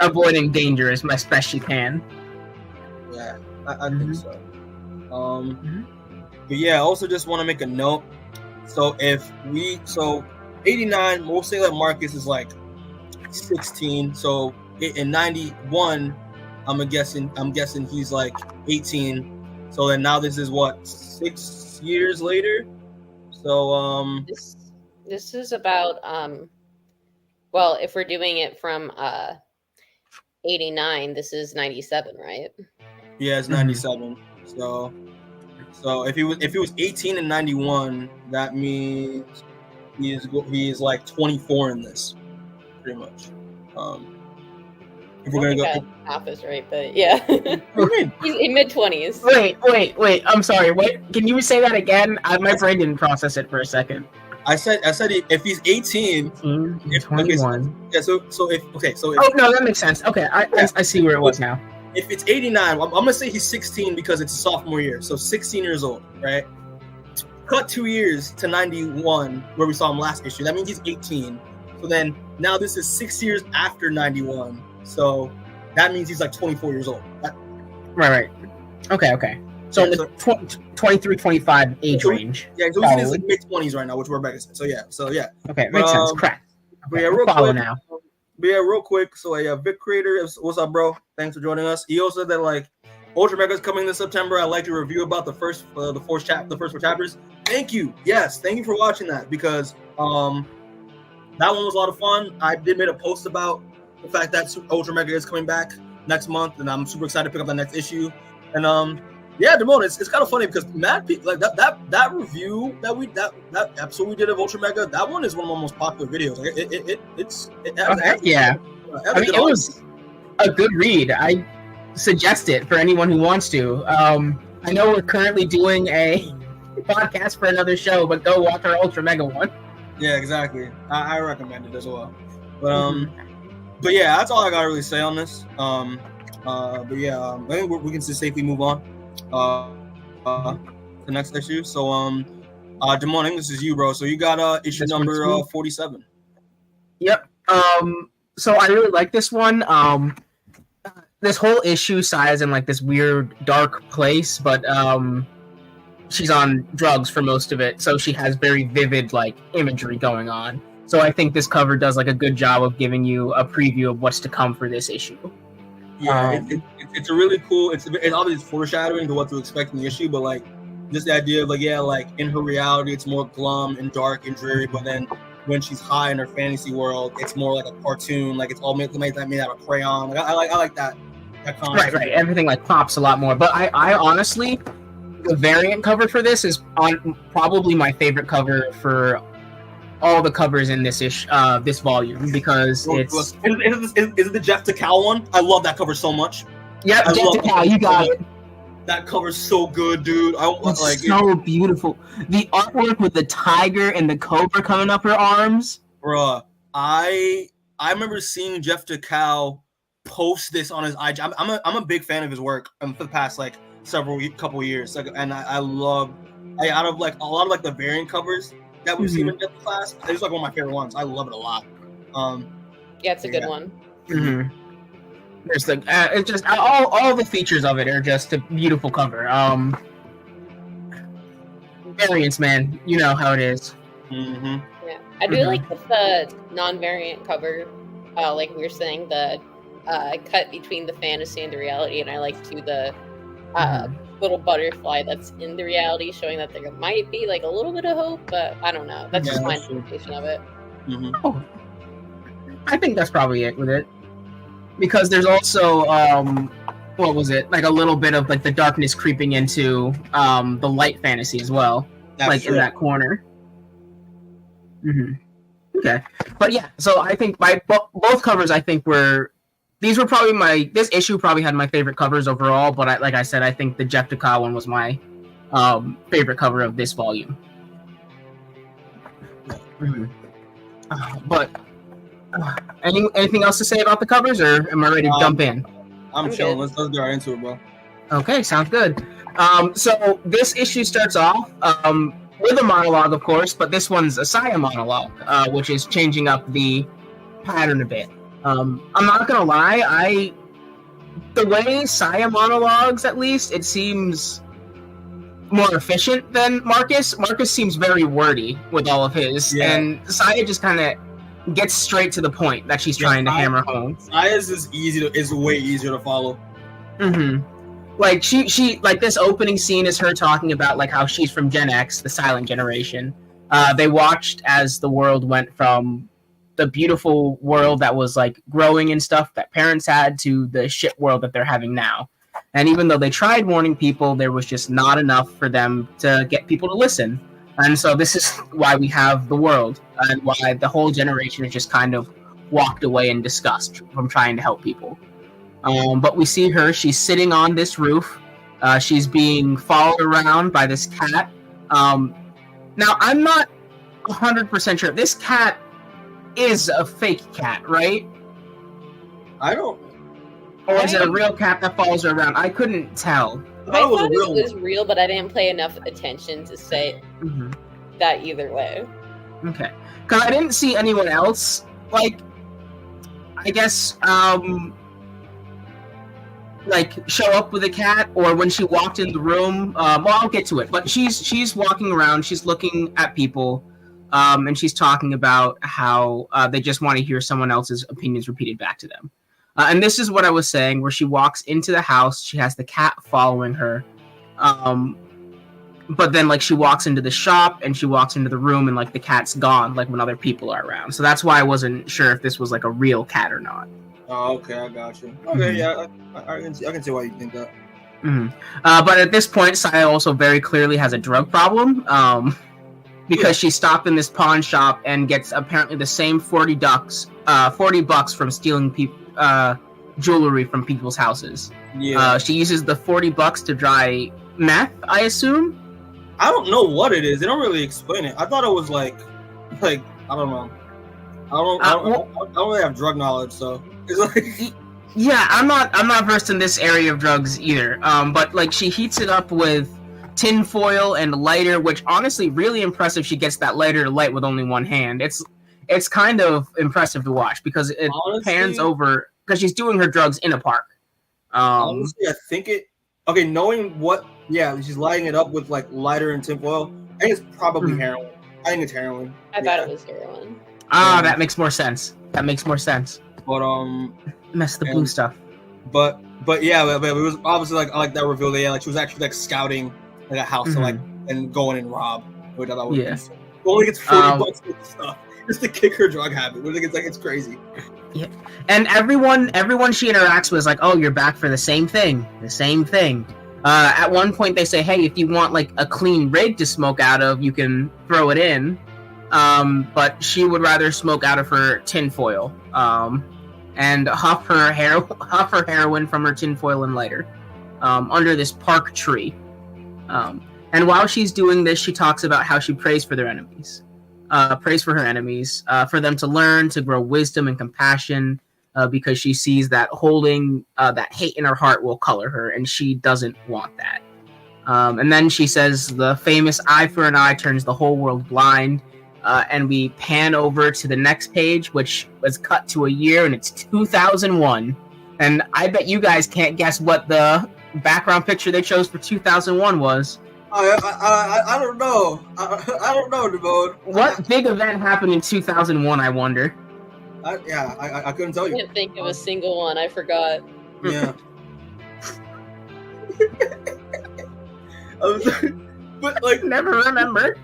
avoiding danger as best she can. Yeah, I think so. But yeah, I also just want to make a note. So 89, we'll say that Marcus is like 16. So in 91, I'm guessing he's like 18. So then now this is what 6 years later. So this is about well, if we're doing it from 89, this is 97, right? Yeah, it's 97. So if he was 18 in 91, that means he is like 24 in this, pretty much. If we're gonna go, half is right, but yeah, he's in mid-20s. Wait. I'm sorry. Wait, can you say that again? My brain didn't process it for a second. I said if he's 18, 21. So if oh no, that makes sense. Okay, I see where it was now. If it's 89, I'm gonna say he's 16 because it's a sophomore year, so 16 years old, right? Cut 2 years to 91, where we saw him last issue. That means he's 18. So then now this is 6 years after 91. So that means he's like 24 years old. Right. Okay. So yeah, the 23, 25 age range. Yeah, so he's in his like mid-20s right now, which Rebecca said. So yeah. Okay, makes sense. Correct. Okay, real quick. So Vic Creator, what's up, bro? Thanks for joining us. He also said that like Ultra Mega is coming this September. I'd like to review about the first four chapters. Thank you. Yes, thank you for watching that because that one was a lot of fun. I did make a post about the fact that Ultra Mega is coming back next month, and I'm super excited to pick up the next issue. And yeah, Demaon, it's kind of funny because mad people like that review that episode we did of Ultra Mega, that one is one of my most popular videos. Like it was a good read. I suggest it for anyone who wants to. I know we're currently doing a podcast for another show, but go watch our Ultra Mega one. Yeah, exactly. I recommend it as well. But yeah, that's all I gotta really say on this. But yeah, I think we can just safely move on. The next issue. So Demaon, I think this is you, bro. So you got issue number 47. Yep. So I really like this one. This whole issue Sy's in like this weird dark place, but she's on drugs for most of it, so she has very vivid like imagery going on. So I think this cover does like a good job of giving you a preview of what's to come for this issue. Yeah, it's a really cool. It's obviously foreshadowing to what to expect in the issue, but like just the idea of like in her reality, it's more glum and dark and dreary, but then when she's high in her fantasy world, it's more like a cartoon. Like it's all made out of crayon. Like I like that concept. Right. Everything like pops a lot more. But I honestly, the variant cover for this is probably my favorite cover for all the covers in this this volume because it's. Is it the Jeff DeCal one? I love that cover so much. Yeah, Jeff DeCal, you got it. That cover's so good, dude. It's so beautiful. The artwork with the tiger and the cobra coming up her arms. Bruh, I remember seeing Jeff DeCal post this on his IG. I'm a big fan of his work for the past like couple years. Like, and I love out of like a lot of like the variant covers that we've seen in the class. It's like one of my favorite ones. I love it a lot. Yeah, it's a good one. Mm-hmm. There's the it's just all the features of it are just a beautiful cover. Variants, man, you know how it is. Mm-hmm. Yeah, I do like the non-variant cover. Like we were saying, the cut between the fantasy and the reality, and I like to the little butterfly that's in the reality, showing that there might be like a little bit of hope, but I don't know. That's just my interpretation of it. Oh, I think that's probably it with it, because there's also what was it, like a little bit of like the darkness creeping into the light fantasy as well, in that corner. Okay, but yeah, so I think both covers, I think these were probably this issue probably had my favorite covers overall, but like I said, I think the Jeff Dukas one was my favorite cover of this volume. But anything else to say about the covers, or am I ready to jump in? I'm chilling. Let's get right into it, bro. Okay, sounds good. So this issue starts off with a monologue, of course, but this one's a Syfy monologue, which is changing up the pattern a bit. I'm not gonna lie, the way Syfy monologues, at least, it seems more efficient than Marcus. Marcus seems very wordy with all of his, and Syfy just kind of gets straight to the point that she's trying to hammer home. Syfy's is way easier to follow. Like she like this opening scene is her talking about like how she's from Gen X, the silent generation. They watched as the world went from the beautiful world that was like growing and stuff that parents had to the shit world that they're having now. And even though they tried warning people, there was just not enough for them to get people to listen. And so this is why we have the world, and why the whole generation has just kind of walked away in disgust from trying to help people. But we see her, she's sitting on this roof. She's being followed around by this cat. Now, I'm not 100% sure. This cat is a fake cat, right? I don't. Or is it a real cat that follows her around? I couldn't tell. I thought it was real, but I didn't pay enough attention to say that either way. Okay. Because I didn't see anyone else, like, I guess, like, show up with a cat, or when she walked in the room. Well, I'll get to it. But she's walking around, she's looking at people, and she's talking about how they just want to hear someone else's opinions repeated back to them. And this is what I was saying, where she walks into the house, she has the cat following her, but then, like, she walks into the shop, and she walks into the room, and, like, the cat's gone, like, when other people are around. So that's why I wasn't sure if this was, like, a real cat or not. Oh, okay, I got you. Okay, yeah, I can see why you think that. But at this point, Syfy also very clearly has a drug problem, because she stopped in this pawn shop and gets apparently the same $40 from stealing jewelry from people's houses. She uses the $40 to dry meth, I assume. I don't know what it is. They don't really explain it. I thought it was like I don't know. I don't really have drug knowledge, so it's like. Yeah, I'm not versed in this area of drugs either. But like she heats it up with tinfoil and lighter, which honestly really impressive. She gets that lighter to light with only one hand. It's kind of impressive to watch because it pans over because she's doing her drugs in a park. Honestly, I think knowing what, she's lighting it up with like lighter and tinfoil. I think it's probably heroin. I think it's heroin. I thought it was heroin. That makes more sense. But mess the blue stuff. But it was obviously like that reveal that like she was actually like scouting like a house to like and going and rob. Which I thought was only gets $40 for stuff just to kick her drug habit. It's crazy. Yeah, and everyone she interacts with is like, oh, you're back for the same thing. At one point they say, hey, if you want like a clean rig to smoke out of, you can throw it in. But she would rather smoke out of her tinfoil. And huff her heroin from her tinfoil and lighter under this park tree. And while she's doing this, she talks about how she prays for her enemies, for them to learn, to grow wisdom and compassion, because she sees that holding that hate in her heart will color her, and she doesn't want that. And then she says the famous eye for an eye turns the whole world blind. And we pan over to the next page, which was cut to a year, and it's 2001. And I bet you guys can't guess what the background picture they chose for 2001 was. I don't know. I don't know, Demaon. What big event happened in 2001, I wonder? I couldn't tell I you. can't think of a single one. I forgot. Yeah. But like, Never remember.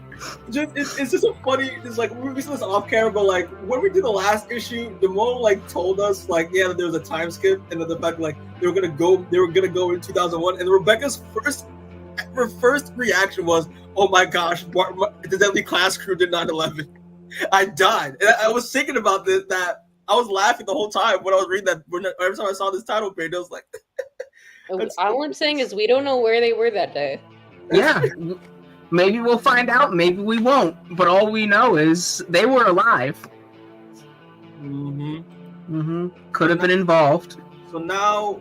it's just a funny. It's like we said this off camera, but like when we did the last issue, Demaon like told us like there was a time skip, and then the fact like they were gonna go in 2001, and Rebecca's first reaction was, "Oh my gosh, the Deadly Class crew did 9/11." I died, and I was thinking about this. That I was laughing the whole time when I was reading that. Every time I saw this title page, I was like, All I'm saying is we don't know where they were that day. Yeah. Maybe we'll find out, maybe we won't. But all we know is they were alive. Could have been involved. So now,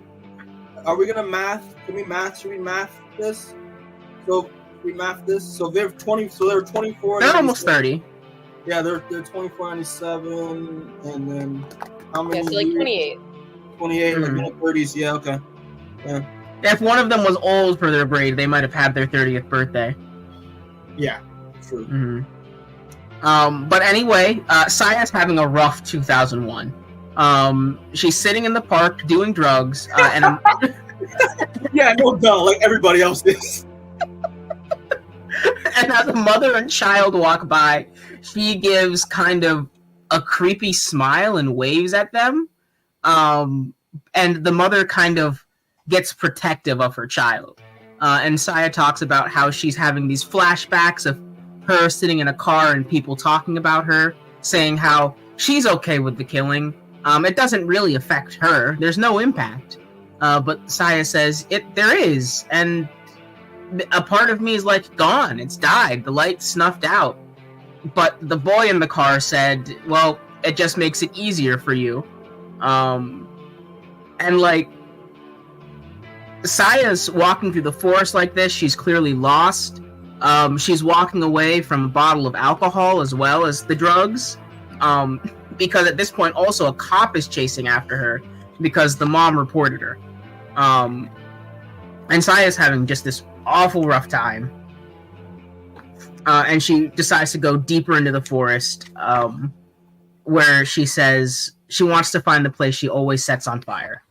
are we gonna math? Can we math? Should we math this? So we math this. So they're 20. So they're 24. They're almost 30. Yeah, they're 24.97, and then how many? Yeah, so like 28. 28, like in the 30s. Yeah, okay. Yeah. If one of them was old for their grade, they might have had their 30th birthday. Yeah, true. But anyway, Saya's having a rough 2001. She's sitting in the park doing drugs, and yeah, no doubt, like everybody else is. And as a mother and child walk by, she gives kind of a creepy smile and waves at them. And the mother kind of gets protective of her child. And Saya talks about how she's having these flashbacks of her sitting in a car and people talking about her, saying how she's okay with the killing. It doesn't really affect her. There's no impact. But Saya says, there is. And a part of me is like, gone. It's died. The light snuffed out. But the boy in the car said, well, it just makes it easier for you. And like, Saya's walking through the forest like this. She's clearly lost. She's walking away from a bottle of alcohol as well as the drugs. Because at this point, also, a cop is chasing after her because the mom reported her. And Saya's having just this awful rough time. And she decides to go deeper into the forest, where she says she wants to find the place she always sets on fire.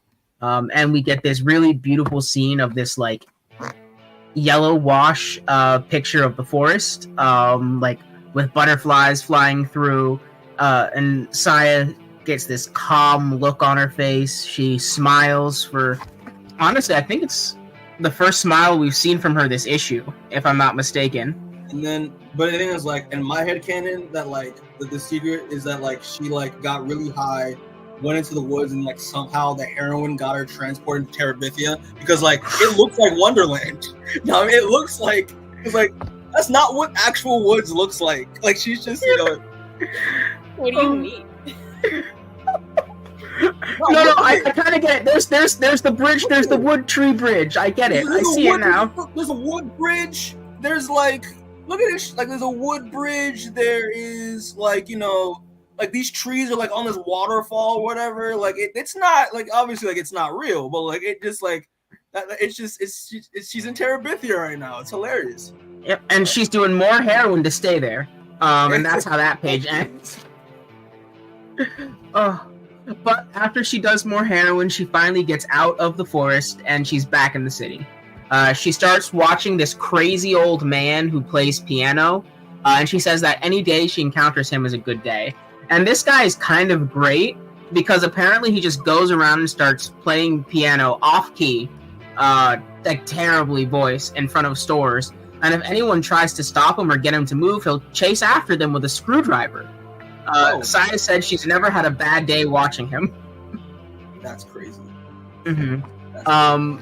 And we get this really beautiful scene of this, like, yellow wash picture of the forest, like, with butterflies flying through. And Saya gets this calm look on her face. She smiles for... Honestly, I think it's the first smile we've seen from her this issue, if I'm not mistaken. And then, but the thing is, like, in my headcanon, that, like, the secret is that, like, she, like, got really high, went into the woods, and, like, somehow the heroin got her transported to Terabithia, because, like, it looks like Wonderland. No, I mean, it looks like, it's like, that's not what actual woods looks like. Like, she's just, you know... What do you mean? No, I kind of get it. There's the bridge. There's the wood tree bridge. I get it. I see it now. There's a wood bridge. There's like, look at this. Like, there's a wood bridge. There is like, you know, like these trees are like on this waterfall or whatever. Like it's not like obviously like it's not real, but like it just like it's just she's in Terabithia right now. It's hilarious. Yep, and she's doing more heroin to stay there. And that's how that page ends. But after she does more heroin, she finally gets out of the forest and she's back in the city. She starts watching this crazy old man who plays piano, and she says that any day she encounters him is a good day. And this guy is kind of great because apparently he just goes around and starts playing piano off-key, like terribly voice in front of stores. And if anyone tries to stop him or get him to move, he'll chase after them with a screwdriver. Saya said she's never had a bad day watching him. That's crazy. Mm-hmm.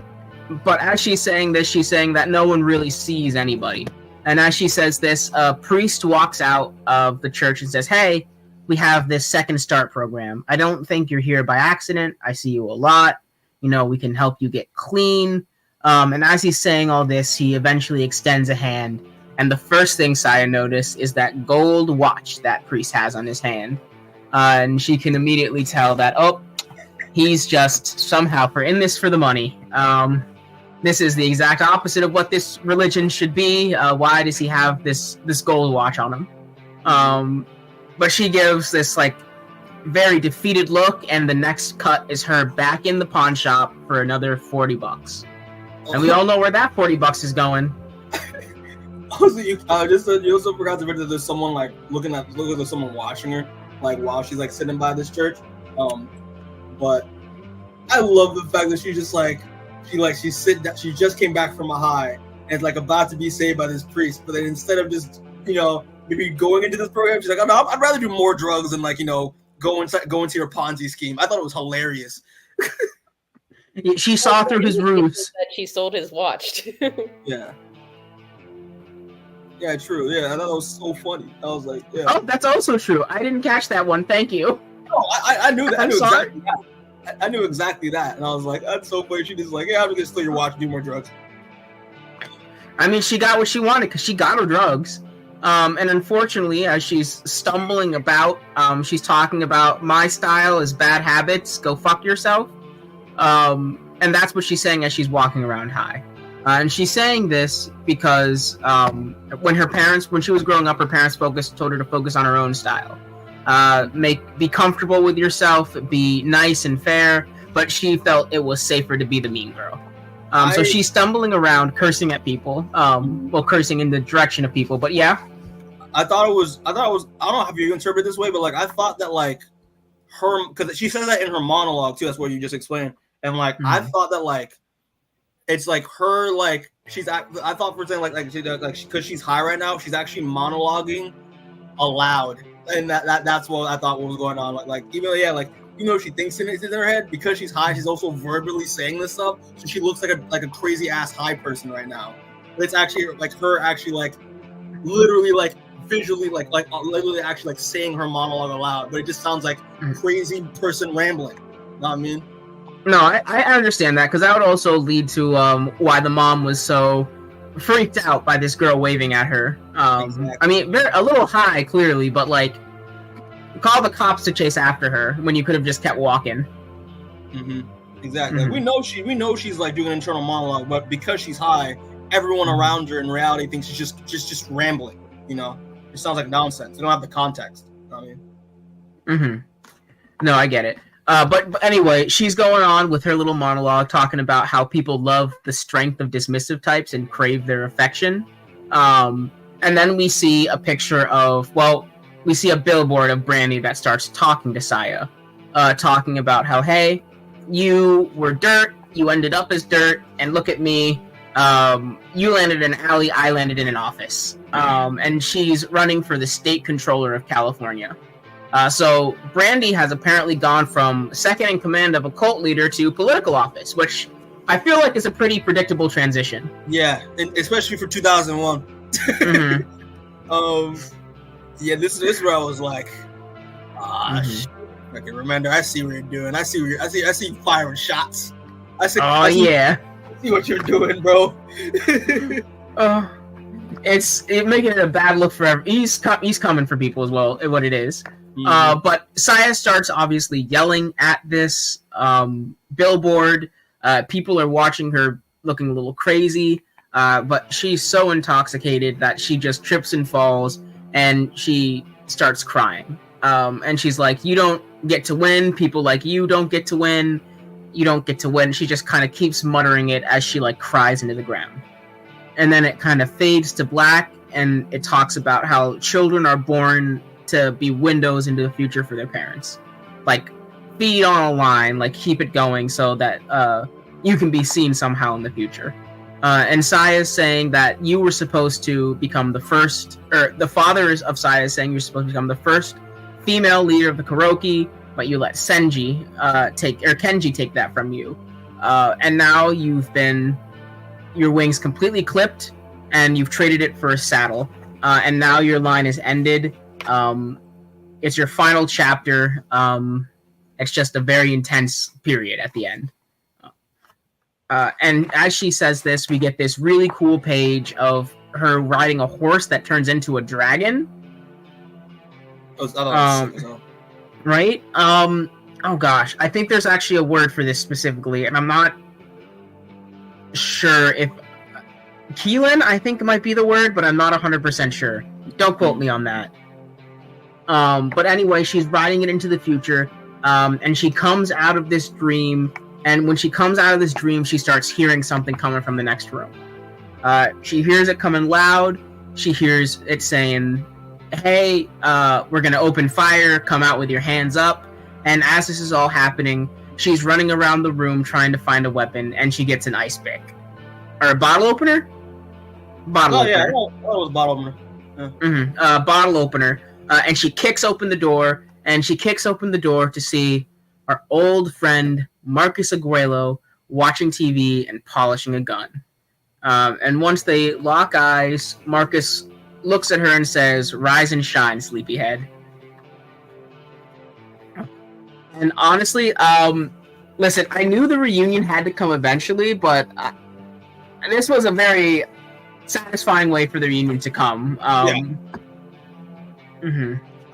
But as she's saying this, she's saying that no one really sees anybody. And as she says this, a priest walks out of the church and says, "Hey, we have this Second Start program. I don't think you're here by accident. I see you a lot. You know, we can help you get clean." And as he's saying all this, he eventually extends a hand. And the first thing Saya noticed is that gold watch that priest has on his hand. And she can immediately tell that, oh, he's just somehow in this for the money. This is the exact opposite of what this religion should be. Why does he have this gold watch on him? But she gives this like very defeated look, and the next cut is her back in the pawn shop for another $40. And we all know where that $40 is going. Also, you also forgot to mention that there's someone like looking at someone watching her, like while she's like sitting by this church. But I love the fact that she just came back from a high and is like about to be saved by this priest, but then instead of just maybe going into this program, she's like, oh, no, I'd rather do more drugs than go into your Ponzi scheme. I thought it was hilarious. She saw through his ruse. That she sold his watch. Yeah. Yeah, true. Yeah, I thought it was so funny. I was like, yeah. Oh, that's also true. I didn't catch that one. Thank you. No, I knew that. I knew sorry. exactly that. I knew exactly that, and I was like, that's so funny. She just like, yeah, I'm gonna steal your watch, do more drugs. I mean, she got what she wanted because she got her drugs. And unfortunately, as she's stumbling about, she's talking about my style is bad habits. Go fuck yourself. And that's what she's saying as she's walking around high. And she's saying this because when she was growing up, her parents told her to focus on her own style. Be comfortable with yourself, be nice and fair, but she felt it was safer to be the mean girl. So she's stumbling around, cursing at people, cursing in the direction of people. But yeah, I thought it was. I don't know how you interpret it this way, but like I thought that like her, because she says that in her monologue too. That's what you just explained, and like I thought that like it's like her like I thought for saying like because she's high right now, she's actually monologuing aloud, and that's what I thought was going on. Like even she thinks it's in her head, because she's high, she's also verbally saying this stuff, so she looks like a crazy ass high person right now. But it's actually like her actually like literally like visually like literally actually like saying her monologue aloud, but it just sounds like crazy person rambling. You know what I mean? No, I understand that, because that would also lead to why the mom was so freaked out by this girl waving at her. Exactly. I mean, a little high clearly, but like, call the cops to chase after her when you could have just kept walking. Mm-hmm. Exactly. We know she's like doing an internal monologue, but because she's high, everyone around her in reality thinks she's just rambling. You know, it sounds like nonsense. They don't have the context. You know what I mean? No, I get it. But anyway, she's going on with her little monologue, talking about how people love the strength of dismissive types and crave their affection. And then we see a picture of, we see a billboard of Brandy that starts talking to Saya, talking about how, hey, you were dirt, you ended up as dirt, and look at me, you landed in an alley, I landed in an office. And she's running for the state controller of California. So Brandy has apparently gone from second in command of a cult leader to political office, which I feel like is a pretty predictable transition. Yeah, and especially for 2001. Yeah, this is where I was like, shit. Rick Remender, I see what you're doing. I see you firing shots. I see what you're doing, bro. It's making it a bad look for everyone. He's coming for people as well, what it is. But Saya starts obviously yelling at this billboard. People are watching her looking a little crazy, but she's so intoxicated that she just trips and falls, and she starts crying. And she's like, you don't get to win. People like you don't get to win. You don't get to win. She just kind of keeps muttering it as she like cries into the ground. And then it kind of fades to black, and it talks about how children are born to be windows into the future for their parents. Like, feed on a line, like keep it going so that you can be seen somehow in the future. And Saya is saying that you were supposed to become the first, or the father of Saya is saying you're supposed to become the first female leader of the Kuroki, but you let Kenji take that from you. And now you've been, your wings completely clipped, and you've traded it for a saddle. And now your line is ended. It's your final chapter. It's just a very intense period at the end. And as she says this, we get this really cool page of her riding a horse that turns into a dragon. Right? Oh gosh, I think there's actually a word for this specifically, and I'm not sure if Keelan, I think might be the word, but I'm not 100% sure. Don't quote me on that. But anyway, she's riding it into the future, and she comes out of this dream. And when she comes out of this dream, she starts hearing something coming from the next room. She hears it coming loud. She hears it saying, "Hey, we're gonna open fire. Come out with your hands up." And as this is all happening, she's running around the room trying to find a weapon, and she gets an ice pick or a bottle opener. Bottle opener. Yeah, that was a bottle opener. Yeah. Bottle opener, and she kicks open the door, to see our old friend Marcus Aguelo watching TV and polishing a gun. And once they lock eyes, Marcus looks at her and says, "Rise and shine, sleepyhead." And honestly, listen, I knew the reunion had to come eventually, but this was a very satisfying way for the reunion to come. I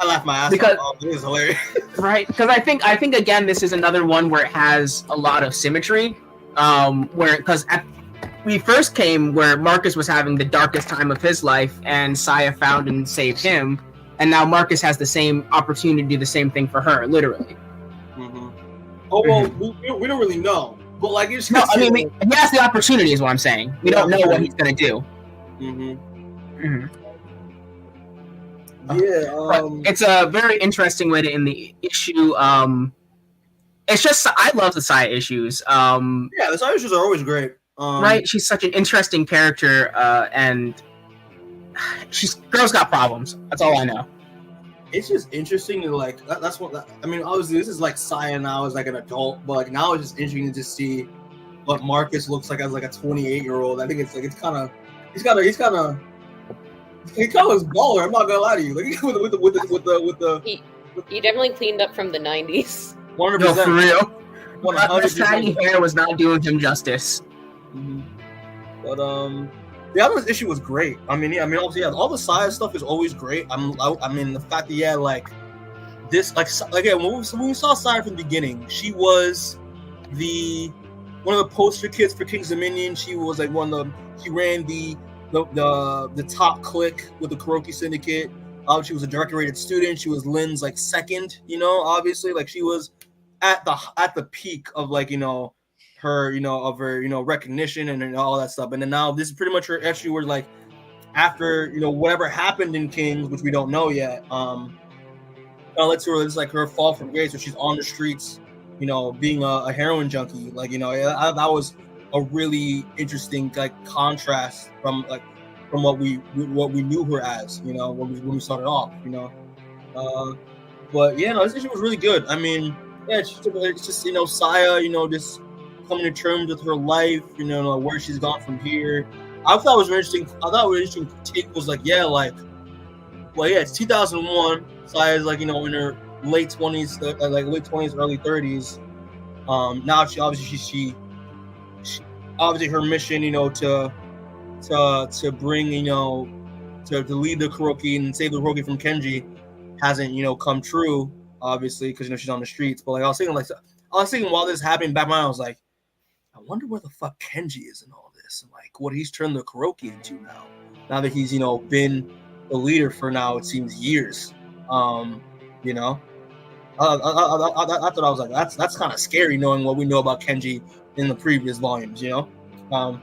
laughed my ass off. It was hilarious. Right, because I think again, this is another one where it has a lot of symmetry. Because we first came where Marcus was having the darkest time of his life, and Saya found and saved him, and now Marcus has the same opportunity to do the same thing for her, literally. Oh well, we don't really know, but like it's no. I mean, he has the opportunity, is what I'm saying. We don't know what he's gonna do. It's a very interesting way to end the issue. It's just I love the Saya issues. The Saya issues are always great. Right, she's such an interesting character, and girl's got problems. That's all I know. It's just interesting to like. That's what I mean. Obviously, this is like Saya now as like an adult, but like now it's just interesting to see what Marcus looks like as like a 28-year-old. I think it's like he's kind of baller. I'm not gonna lie to you. Like with the. He definitely cleaned up from the 90s. 100%. No, for real. That shaggy hair was not doing him justice. But the other issue was great. I mean, obviously, all the Saya stuff is always great. I mean, the fact that like this, like again, when we saw Saya from the beginning, she was one of the poster kids for King's Dominion. She was like she ran the top clique with the Kuroki Syndicate. She was a direct-rated student. She was Lin's like second. Obviously, like she was at the peak of like her of her recognition and all that stuff. And then now this is pretty much her issue where like after whatever happened in Kings, which we don't know yet, let's her it's like her fall from grace, so she's on the streets being a heroin junkie. Like that was a really interesting like contrast from what we knew her as when we started off. But yeah, no, this issue was really good. I mean, yeah, it's just Saya just coming to terms with her life, where she's gone from here. I thought it was interesting. I thought an interesting take was like, it's 2001. Saya's like, in her late 20s, early 30s. Now she obviously her mission, to bring, to lead the Kuroki and save the Kuroki from Kenji hasn't, come true, obviously, because she's on the streets. But like I was thinking while this happened back when I was like, I wonder where the fuck Kenji is in all this, and like what he's turned the Kuroki into now. Now that he's been the leader for now, it seems years. I thought I was like, that's kind of scary knowing what we know about Kenji in the previous volumes. But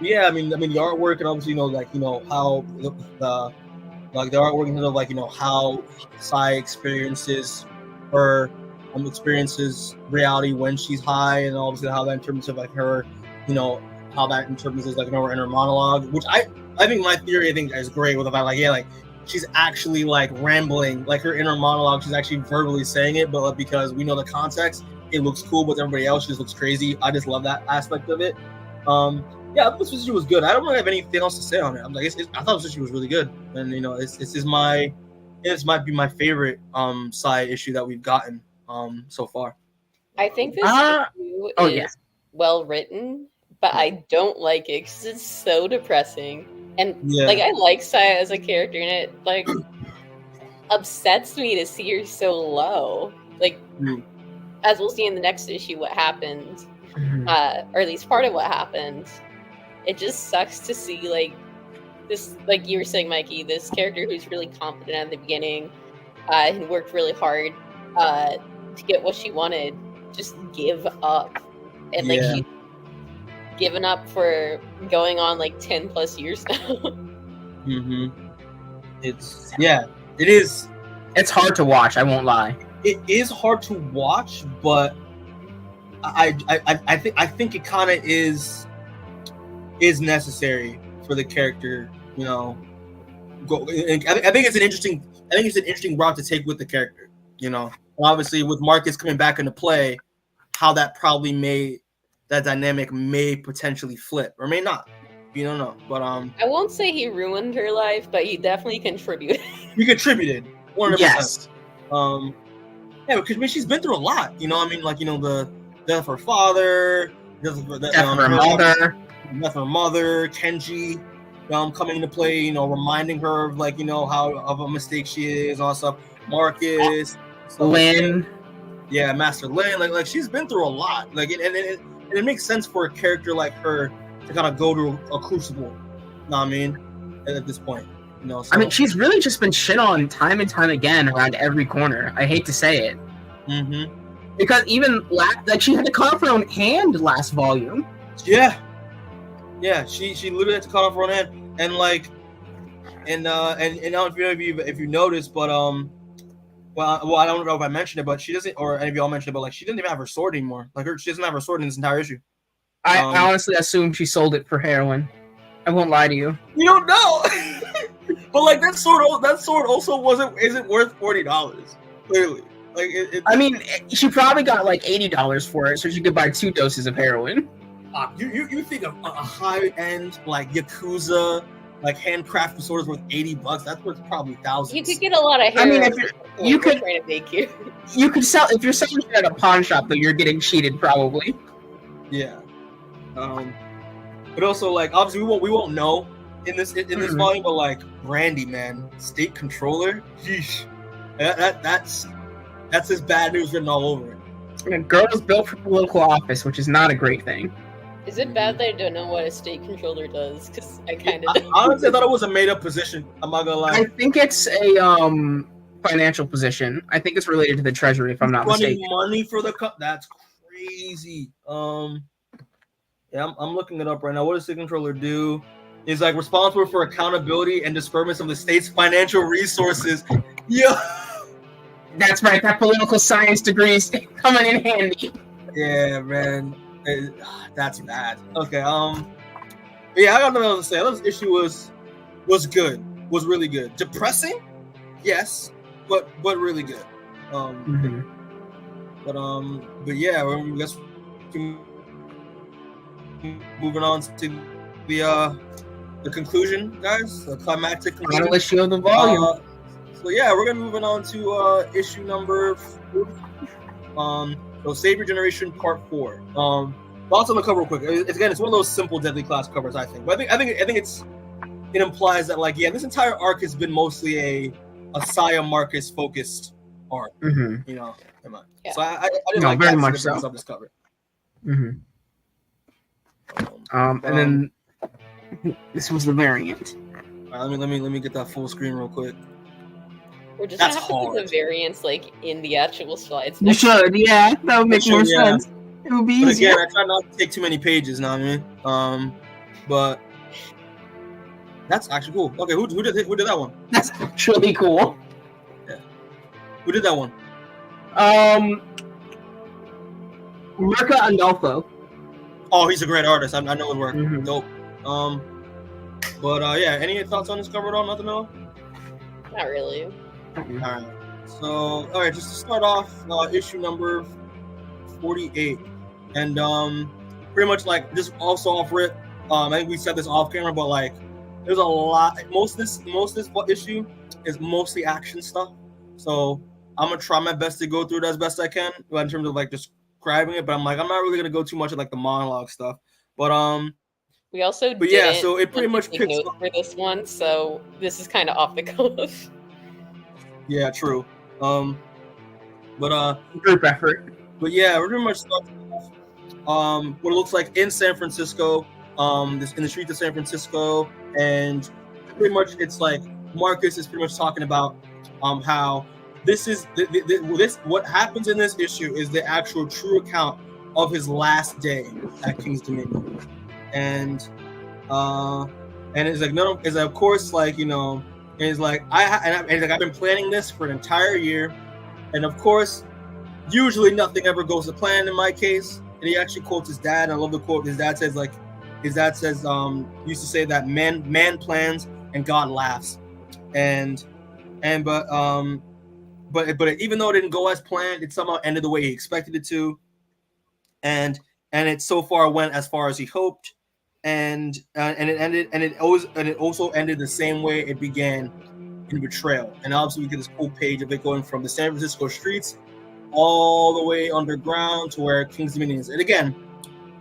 yeah, I mean the artwork and obviously how the artwork in terms of how Sai experiences reality when she's high, and obviously how that in terms of her, how that in terms of her inner monologue, which I think my theory is great with the fact she's actually rambling, her inner monologue, she's actually verbally saying it, but because we know the context, it looks cool, but everybody else just looks crazy. I just love that aspect of it. Yeah, this issue was good. I don't really have anything else to say on it. I'm like, I thought this issue was really good, and this might be my favorite Sai issue that we've gotten so far. I think this issue is well written, but I don't like it because it's so depressing. And I like Saya as a character, and it upsets me to see her so low. As we'll see in the next issue, what happened, or at least part of what happened. It just sucks to see this, like you were saying, Mikey, this character who's really confident at the beginning, and worked really hard to get what she wanted, just give up. And like she's given up for going on like 10 plus years now. Mm-hmm. It is. It's hard to watch, I won't lie. It is hard to watch, but I think it kind of is necessary for the character, you know. I think it's an interesting route to take with the character, you know. Obviously, with Marcus coming back into play, how that dynamic may potentially flip or may not. You don't know, but I won't say he ruined her life, but he definitely contributed. He contributed 100%. Yes. Yeah, because I mean, she's been through a lot. You know, I mean, like, you know, the death of her father, death of her mother, Kenji, coming into play. You know, reminding her of, like, you know, how of a mistake she is, all stuff. Marcus, Lynn, Master Lynn. Like she's been through a lot. Like, and it makes sense for a character like her to kind of go to a crucible. You know what I mean? At this point. You know, so. I mean, she's really just been shit on time and time again around every corner. I hate to say it. Mm-hmm. Because even like she had to cut off her own hand last volume. Yeah, she literally had to cut off her own hand, and like, and I don't know if you noticed, but well, I don't know if I mentioned it, but she doesn't, or any of y'all mentioned it, but like she doesn't even have her sword anymore. Like she doesn't have her sword in this entire issue. I honestly assume she sold it for heroin. I won't lie to you. You don't know. But like that sword also isn't worth $40. Clearly, like I mean, she probably got like $80 for it, so she could buy 2 doses of heroin. You think of a high end like Yakuza, like handcrafted sword is worth $80? That's worth probably thousands. You could get a lot of heroin. I mean, you could trying to make you could sell if you're selling it at a pawn shop, though. You're getting cheated probably. Yeah. But also, like, obviously we won't know in this volume, but like Randy, man, state controller, sheesh, that's his bad news written all over it. And a girl is built for political office, which is not a great thing. Is it bad that I don't know what a state controller does? Because I kind of honestly thought it was a made up position. I'm not gonna lie. I think it's a financial position. I think it's related to the treasury, if I'm not mistaken. Money for the cup. That's crazy. Yeah, I'm looking it up right now. What does the controller do? Is like responsible for accountability and disbursement of the state's financial resources. Yeah, that's right. That political science degree is coming in handy. Yeah, man, that's bad. Okay, yeah, I got nothing else to say. This issue was good, was really good. Depressing, yes, but really good. But yeah, I guess moving on to the conclusion, guys, the climactic conclusion. Final issue of the volume. So yeah, we're gonna be moving on to issue number 4. So Savior Generation Part 4. Thoughts on the cover real quick. It's one of those simple Deadly Class covers, I think. But I think it implies that, like, yeah, this entire arc has been mostly a Saya Marcus focused arc. Mm-hmm. You know, so I didn't like very that much so. Of this cover. Mm-hmm. And then this was the variant. Let me get that full screen real quick. We're just gonna have to put the variants like in the actual slides. You should, yeah. That would make more sense. It would be easier. Again, I try not to take too many pages. Know what I mean? But that's actually cool. Okay, who did that one? That's actually cool. Yeah. Who did that one? Mirka Andolfo. Oh, he's a great artist. I know his work. Mm-hmm. Dope. But yeah, any thoughts on this cover at all? Nothing at all? Not really. Mm-hmm. All right. Just to start off, issue number 48, and pretty much like just also off rip. I think we said this off camera, but like there's a lot. Most of this issue is mostly action stuff. So I'm gonna try my best to go through it as best I can in terms of like describing it. But I'm not really gonna go too much of like the monologue stuff. But we also so it pretty much picks up for this one. So this is kind of off the cuff. Yeah, true. But group effort. But yeah, we're pretty much starting off what it looks like in San Francisco. In the streets of San Francisco, and pretty much it's like Marcus is pretty much talking about how this is this what happens in this issue is the actual true account of his last day at King's Dominion, and it's like no, is of course like it's like I've been planning this for an entire year, and of course, usually nothing ever goes to plan in my case. And he actually quotes his dad. And I love the quote. His dad says used to say that man plans and God laughs, but even though it didn't go as planned, it somehow ended the way he expected it to, and it so far went as far as he hoped, and it also ended the same way it began, in betrayal. And obviously we get this cool page of it going from the San Francisco streets all the way underground to where King's Dominion is. And again,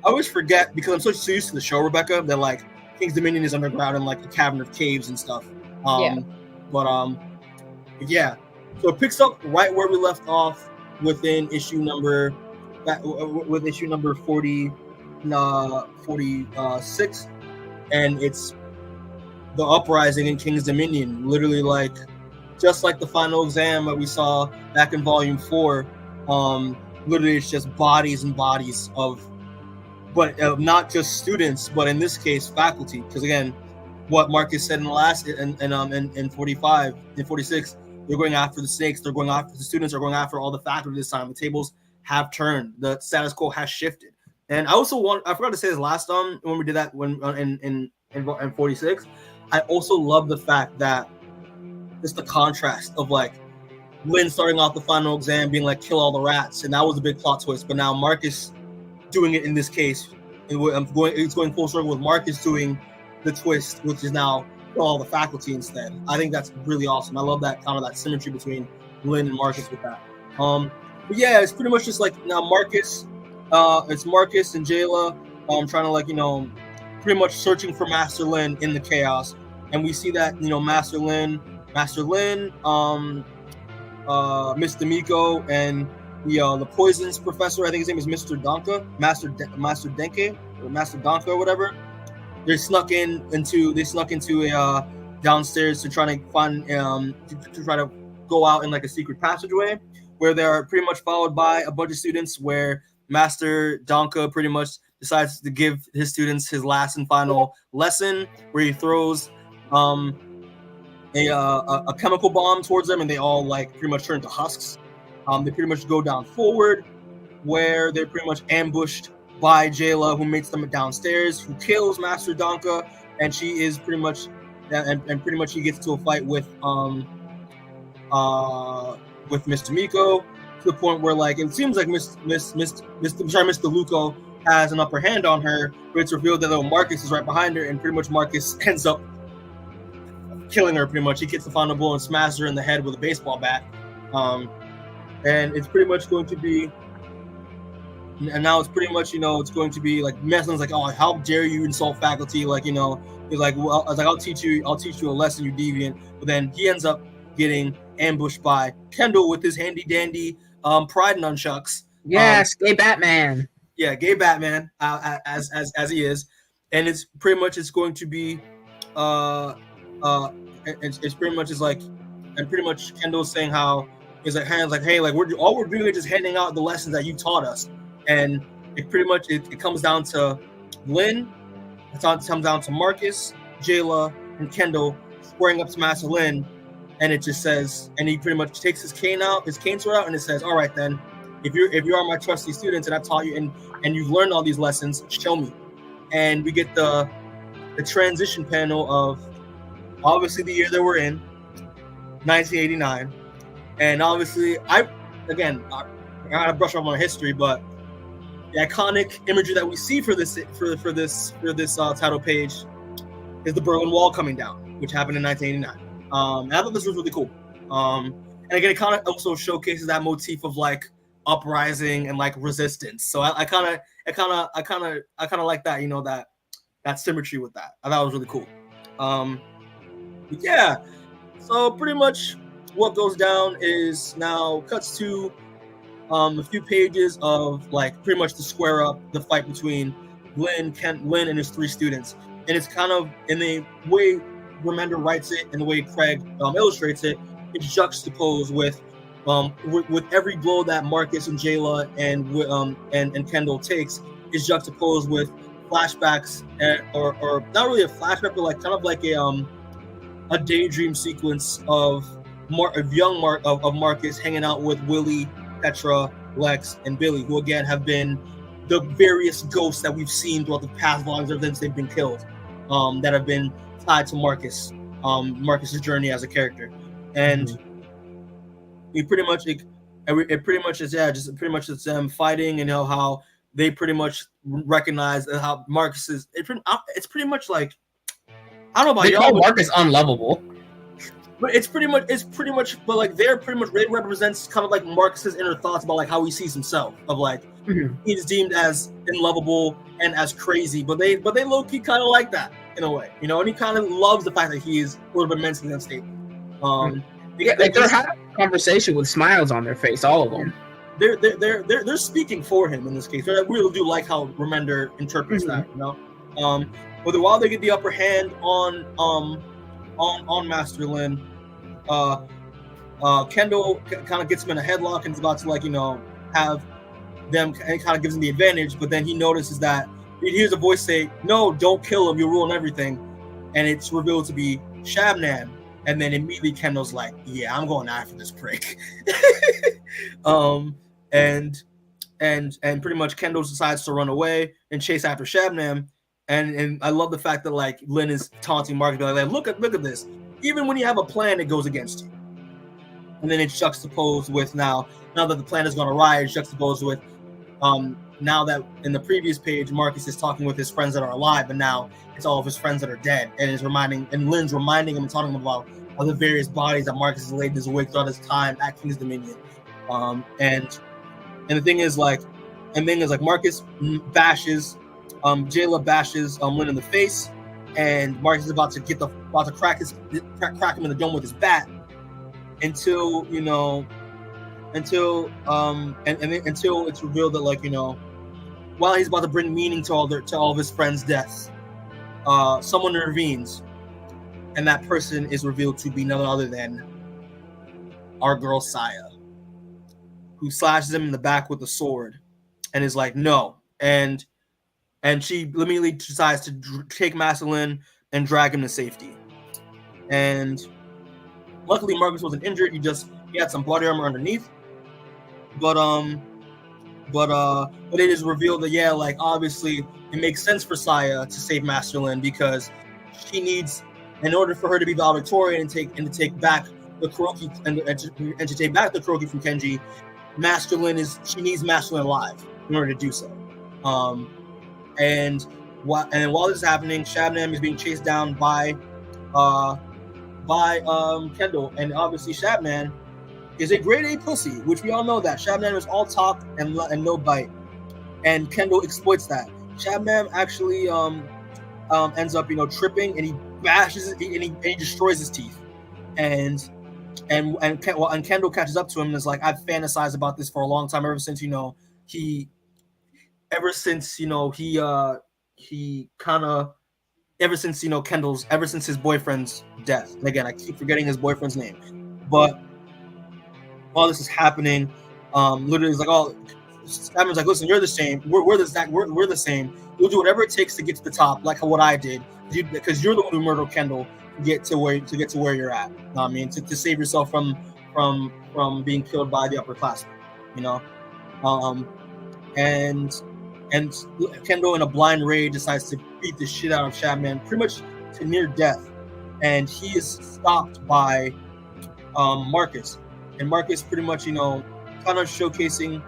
I always forget because I'm so used to the show, Rebecca, that like King's Dominion is underground in like a cavern of caves and stuff. Yeah. So it picks up right where we left off within issue number 46, and it's the uprising in King's Dominion. Literally, like just like the final exam that we saw back in Volume 4. Literally, it's just bodies and bodies of, but not just students, but in this case, faculty. Because again, what Marcus said in the last in 45 and 46. They're going after the snakes. They're going after the students. They're going after all the faculty this time. The tables have turned. The status quo has shifted. And I forgot to say this last when we did that in 46. I also love the fact that just the contrast of like Lynn starting off the final exam being like kill all the rats, and that was a big plot twist. But now Marcus doing it in this case. It's going full circle with Marcus doing the twist, which is now all the faculty instead. I think that's really awesome. I love that kind of that symmetry between Lynn and Marcus with that. But yeah, it's pretty much just like now Marcus, it's Marcus and Jayla trying to like pretty much searching for Master Lin in the chaos, and we see that Master Lin, Miss D'Amico, and the poisons professor, I think his name is Mr. Donka, Master Denke or Master Donka or whatever. They snuck into a downstairs to try to find to try to go out in like a secret passageway where they are pretty much followed by a bunch of students, where Master Donka pretty much decides to give his students his last and final lesson, where he throws a chemical bomb towards them, and they all like pretty much turn to husks. They pretty much go down forward, where they're pretty much ambushed by Jayla, who meets them downstairs, who kills Master Donka, and she is pretty much, and pretty much he gets to a fight with Miss D'Amico, to the point where like it seems like Miss DeLuco has an upper hand on her, but it's revealed that Marcus is right behind her, and pretty much Marcus ends up killing her. Pretty much, he gets the final blow and smashes her in the head with a baseball bat, and it's pretty much going to be. And now it's pretty much, it's going to be like Meslin's like, oh, how dare you insult faculty? Like, he's like, well, I was like, I'll teach you a lesson, you deviant. But then he ends up getting ambushed by Kendall with his handy dandy pride nunchucks. Yes, gay Batman. Yeah, gay Batman, as he is, and it's pretty much going to be, it's pretty much is like, and pretty much Kendall's saying how is like hands like, hey, like all we're doing is just handing out the lessons that you taught us. And it pretty much it comes down to Lynn, it comes down to Marcus, Jayla, and Kendall squaring up to Master Lynn, and it just says, and he pretty much takes his cane sword out, and it says, all right then, if you are my trusty students and I've taught you and you've learned all these lessons, show me. And we get the transition panel of obviously the year that we're in, 1989, and obviously I gotta brush up on history, but the iconic imagery that we see for this title page is the Berlin Wall coming down, which happened in 1989. And I thought this was really cool. And again, it kind of also showcases that motif of like uprising and like resistance. So I kind of like that, that symmetry with that. I thought it was really cool. But yeah, so pretty much what goes down is now cuts to a few pages of like pretty much to square up the fight between Lynn and his three students, and it's kind of in a way Remender writes it and the way Craig illustrates it, it's juxtaposed with every blow that Marcus and Jayla and Kendall takes is juxtaposed with flashbacks or not really a flashback, but like kind of like a daydream sequence of Marcus hanging out with Willie, Petra, Lex, and Billy, who again have been the various ghosts that we've seen throughout the past volumes ever since they've been killed, that have been tied to Marcus's journey as a character. And it pretty much it's them fighting, and how they pretty much recognize how Marcus is. It's pretty much like, I don't know about they call Marcus unlovable. But it's pretty much, but like they're pretty much, it represents kind of like Marcus's inner thoughts about like how he sees himself, of like he's deemed as unlovable and as crazy, but they low-key kind of like that in a way, and he kind of loves the fact that he is a little bit mentally unstable. They're having a conversation with smiles on their face, all of them. They're speaking for him in this case. I really do like how Remender interprets that, But while they get the upper hand on Master Lin, Kendall kind of gets him in a headlock and is about to have them, and kind of gives him the advantage, but then he notices that he hears a voice say, "No, don't kill him, you'll ruin everything," and it's revealed to be Shabnam. And then immediately Kendall's like, "Yeah, I'm going after this prick." And pretty much Kendall decides to run away and chase after Shabnam. And I love the fact that like Lin is taunting Marcus, like, look at this. Even when you have a plan, it goes against you. And then it's juxtaposed with now that the plan has gone awry, it's juxtaposed with now that in the previous page Marcus is talking with his friends that are alive, but now it's all of his friends that are dead, and Lin's reminding him and talking about the various bodies that Marcus has laid in his wake throughout his time at King's Dominion. And the thing is like Marcus bashes Jayla bashes Lin in the face, and Marcus is about to crack him in the dome with his bat until it's revealed that while he's about to bring meaning to all of his friends' deaths, someone intervenes, and that person is revealed to be none other than our girl Saya, who slashes him in the back with a sword and is like, "No," and she immediately decides to take Master Lin and drag him to safety. And luckily Marcus wasn't injured. He had some body armor underneath. But it is revealed that obviously it makes sense for Saya to save Master Lin, because she needs, in order for her to be valedictorian and to take back the Kuroki and to take back the Kuroki from Kenji, she needs Master Lin alive in order to do so. And while this is happening, Shabnam is being chased down by Kendall, and obviously Shabnam is a grade A pussy, which we all know that. Shabnam is all talk and no bite, and Kendall exploits that. Shabnam actually ends up tripping, and he bashes it, and he destroys his teeth, and Kendall catches up to him and is like, "I've fantasized about this for a long time, ever since his boyfriend's death." And again, I keep forgetting his boyfriend's name. But while this is happening, literally it's like, Stabman's like, "Listen, you're the same. We're the same. You'll do whatever it takes to get to the top, like what I did, because you're the one who murdered Kendall to get to where you're at. You know what I mean, to save yourself from being killed by the upperclassmen. And Kendall, in a blind rage, decides to beat the shit out of Shabnam, pretty much to near death. And he is stopped by Marcus. And Marcus pretty much, kind of showcasing,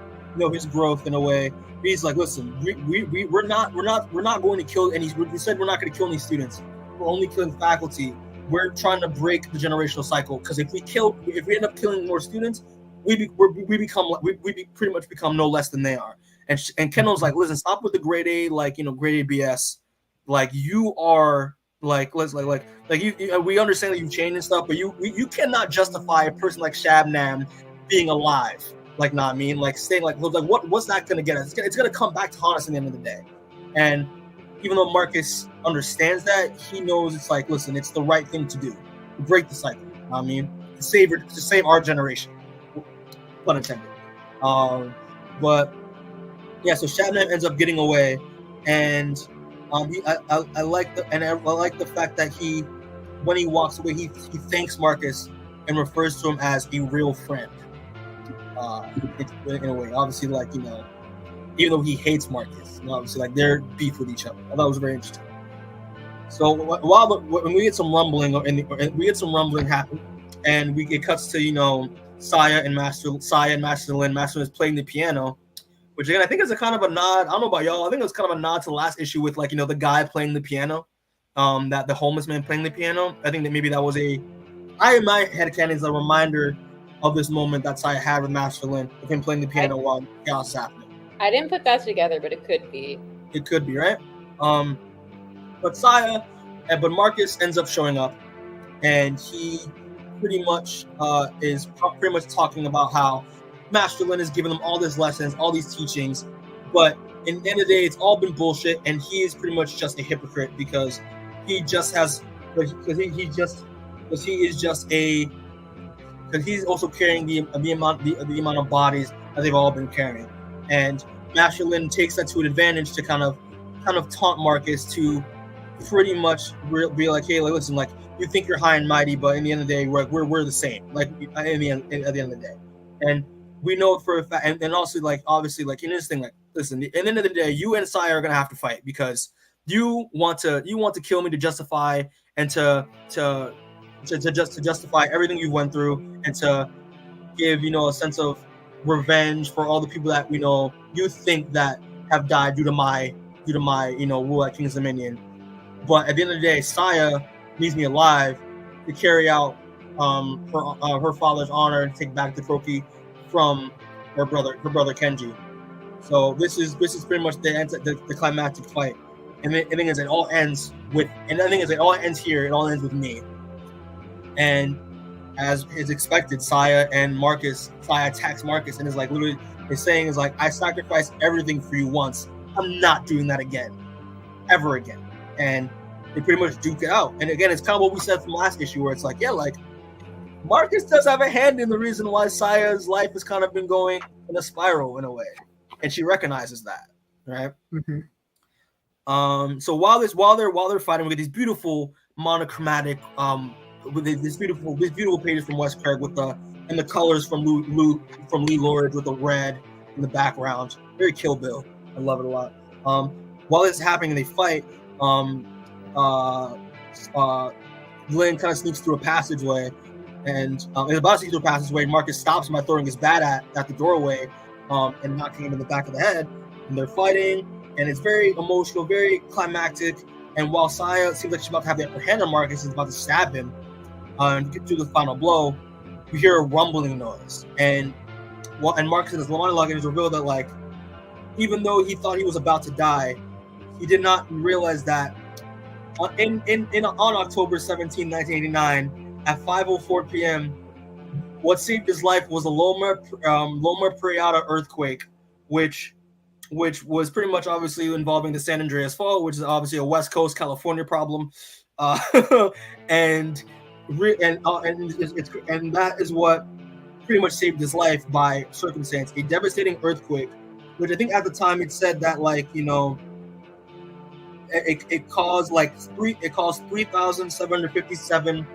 his growth in a way. He's like, "Listen, we're not going to kill any. We said we're not going to kill any students. We're only killing faculty. We're trying to break the generational cycle, because if we end up killing more students, we pretty much become no less than they are." And Kendall's like, "Listen, stop with the grade A, grade A BS. Like, you are we understand that you've changed and stuff, but you cannot justify a person like Shabnam being alive. Like, nah, I mean, like, saying what's that gonna get us? It's gonna come back to haunt us in the end of the day." And even though Marcus understands that, he knows it's like, listen, it's the right thing to do to break the cycle. I mean, to save our generation, pun intended. But yeah, so Shatner ends up getting away, and I like the fact that when he walks away, he thanks Marcus and refers to him as a real friend. In a way, obviously, like, you know, even though he hates Marcus, you know, obviously, like, they're beef with each other. I thought it was very interesting. So when we get some rumbling, happen, and it cuts to, you know, Saya and Master Lin. Master Lin is playing the piano, which again I think is a kind of a nod. I don't know about y'all. I think it was kind of a nod to the last issue with, like, you know, the guy playing the piano, that the homeless man playing the piano. I think that maybe that was in my headcanon is a reminder of this moment that Saya had with Master Lin, of him playing the piano while chaos is happening. I didn't put that together, but it could be. It could be, right? But Marcus ends up showing up, and he pretty much is pretty much talking about how Master Lin is giving them all these lessons, all these teachings, but in the end of the day, it's all been bullshit, and he is pretty much just a hypocrite because he just has, because he's also carrying the amount of bodies that they've all been carrying, and Master Lin takes that to an advantage to kind of taunt Marcus to pretty much be like, hey, like, listen, like, you think you're high and mighty, but in the end of the day, we're the same. Like, at the end of the day, and we know for a fact, and also, like, obviously, like, in this thing, like, listen, at the end of the day, you and Saya are gonna have to fight because you want to kill me to justify and to justify everything you went through, and to give, you know, a sense of revenge for all the people that, you know, you think that have died due to my you know, rule at King's Dominion. But at the end of the day, Saya needs me alive to carry out her father's honor and take back the trophy from her brother Kenji. So this is pretty much the climactic fight. And the thing is, it all ends here. It all ends with me. And as is expected, Saya attacks Marcus and is like, literally, is like, I sacrificed everything for you once. I'm not doing that again, ever again. And they pretty much duke it out. And again, it's kind of what we said from last issue, where it's like, yeah, like, Marcus does have a hand in the reason why Saya's life has kind of been going in a spiral in a way, and she recognizes that, right? Mm-hmm. So while they're fighting, we get these beautiful monochromatic, with these beautiful pages from Wes Craig with the colors from Lee Lord with the red in the background, very Kill Bill. I love it a lot. While this is happening and they fight, Lynn kind of sneaks through a passageway, and is about to sneak through a passageway. Marcus stops him by throwing his bat at the doorway, and knocking him in the back of the head. And they're fighting, and it's very emotional, very climactic. And while Saya seems like she's about to have the upper hand on Marcus, is about to stab him and get through the final blow, you hear a rumbling noise. And Marcus in his monologue is revealed that, like, even though he thought he was about to die, he did not realize that on October 17, 1989, at 5:04 p.m., what saved his life was a Loma Prieta earthquake, which was pretty much obviously involving the San Andreas Fault, which is obviously a West Coast California problem, and that is what pretty much saved his life by circumstance. A devastating earthquake, which I think at the time it said that, like, you know, it caused 3,757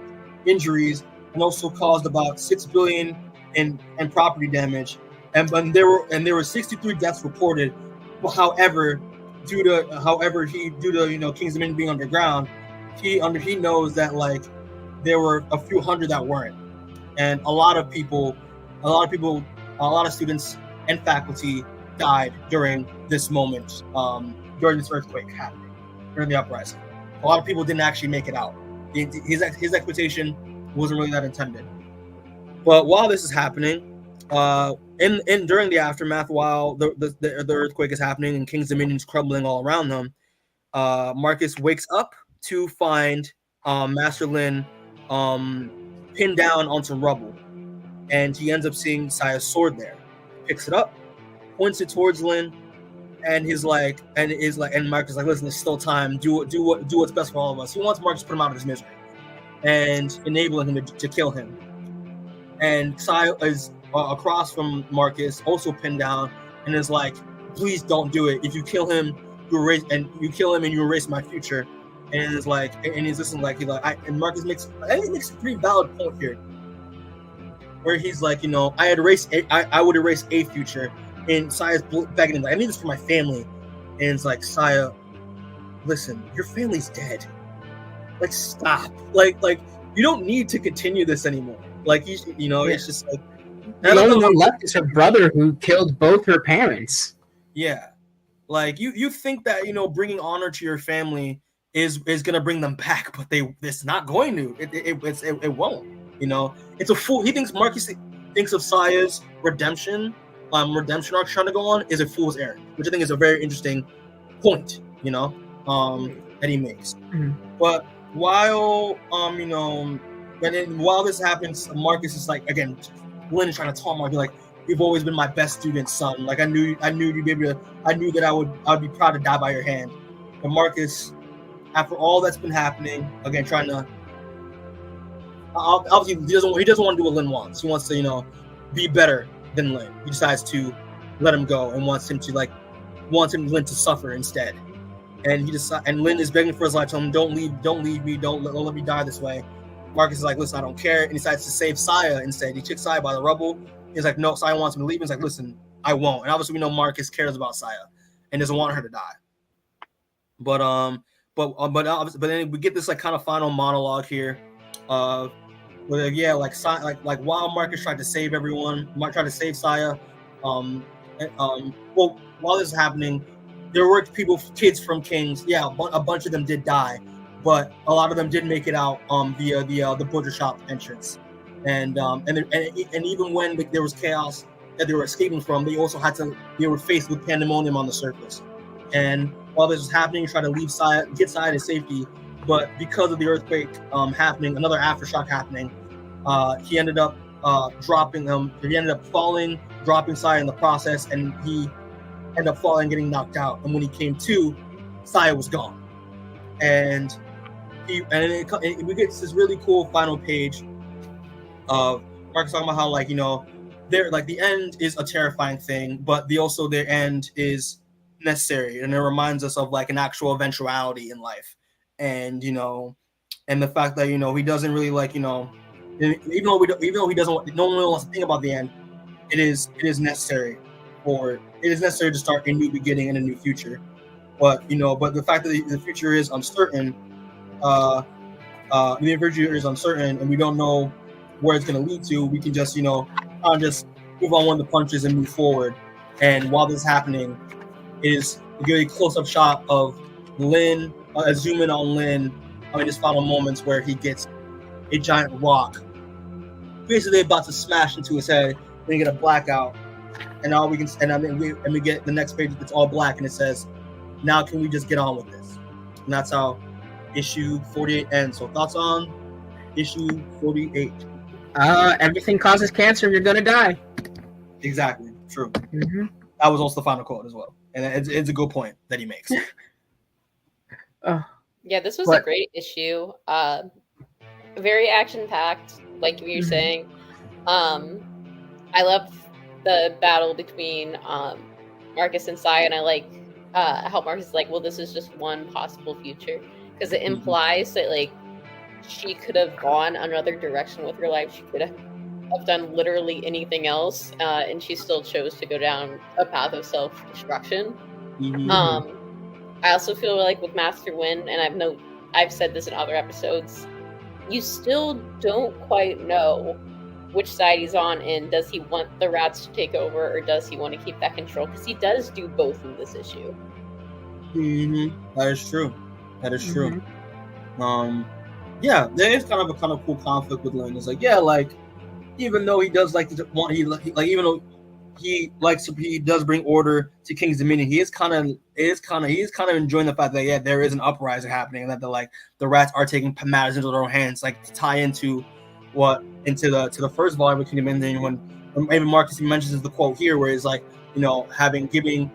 injuries, and also caused about $6 billion in property damage, and there were 63 deaths reported. But however, due to you know, King's Dominion being underground, he knows that, like, there were a few hundred that weren't, and a lot of students and faculty died during this moment, during this earthquake happening, during the uprising. A lot of people didn't actually make it out. His expectation wasn't really that intended. But while this is happening, during the aftermath, while the earthquake is happening and King's Dominion's crumbling all around them, Marcus wakes up to find Master Lin pinned down on some rubble, and he ends up seeing Saya's sword there. Picks it up, points it towards Lin, and Marcus is like, listen, there's still time. Do what's best for all of us. He wants Marcus to put him out of his misery and enabling him to kill him. And Syfy is across from Marcus, also pinned down, and is like, please don't do it. If you kill him, you erase my future. And it's like, and he's listening like, and Marcus makes a pretty valid point here, where he's like, I would erase a future. And Saya's begging him, like, I need this for my family. And it's like, Syfy, listen, your family's dead. Like, stop. Like you don't need to continue this anymore. Like, it's just like, the only one left is her brother, who killed both her parents. Yeah, like you think that bringing honor to your family is gonna bring them back, but it's not going to. It won't. It's a fool. Marcus thinks of Saya's redemption arc trying to go on is a fool's errand, which I think is a very interesting point. That he makes. Mm-hmm. But while while this happens, Marcus is like, again, Lynn is trying to tell him, I'd be like, you've always been my best student, son. Like, I knew you'd be able to. I knew that I would be proud to die by your hand. But Marcus, after all that's been happening, again, trying to obviously he doesn't want to do what Lynn wants. He wants to be better than Lynn. He decides to let him go and wants Lynn to suffer instead. And Lynn is begging for his life, telling him, don't leave me, don't let me die this way. Marcus is like, listen, I don't care, and he decides to save Syfy instead. He kicks Syfy by the rubble. He's like, no, Syfy wants him to leave. He's like, listen, I won't. And obviously we know Marcus cares about Syfy and doesn't want her to die. But then we get this like kind of final monologue here, where while Marcus tried to save everyone, tried to save Syfy, while this is happening, there were kids from Kings. Yeah, a bunch of them did die, but a lot of them did make it out via the butcher shop entrance, and even when there was chaos that they were escaping from, they were faced with pandemonium on the surface. And while this was happening, he tried to get Syfy to safety, but because of the earthquake happening, another aftershock happening, he ended up dropping him. He ended up falling, dropping Syfy in the process, and he ended up falling, getting knocked out. And when he came to, Syfy was gone. And we get this really cool final page of Marcus talking about how the end is a terrifying thing, but their end is necessary, and it reminds us of like an actual eventuality in life, and and the fact that he doesn't really even though he doesn't, no one really wants to think about the end. It is necessary to start a new beginning and a new future, but the fact that the future is uncertain, and we don't know where it's going to lead to. We can just just move on one of the punches and move forward. And while this is happening, is a very close-up shot of Lynn, a zoom in on Lynn. His final moments where he gets a giant rock, basically about to smash into his head. Then you get a blackout, and all we can, we get the next page. It's all black, and it says, "Now can we just get on with this?" And that's how issue 48 ends. So thoughts on issue 48? Everything causes cancer. You're gonna die. Exactly. True. Mm-hmm. That was also the final quote as well, and it's a good point that he makes. Yeah, this was a great issue. Very action-packed, like you were saying. I love the battle between Marcus and Syfy, and I like how Marcus is like, well, this is just one possible future, because it implies that she could have gone another direction with her life. She could have done literally anything else, and she still chose to go down a path of self-destruction. I also feel like with Master Win, and I've said this in other episodes, you still don't quite know which side he's on, and does he want the rats to take over, or does he want to keep that control? Because he does do both in this issue. That is true. Yeah, there is kind of cool conflict with Lynn. It's even though he does like to want, even though he does bring order to King's Dominion, he's kind of enjoying the fact that there is an uprising happening, and that the rats are taking matters into their own hands, to tie into the first volume of Kingdom Dominion, when even Marcus mentions the quote here, where it's giving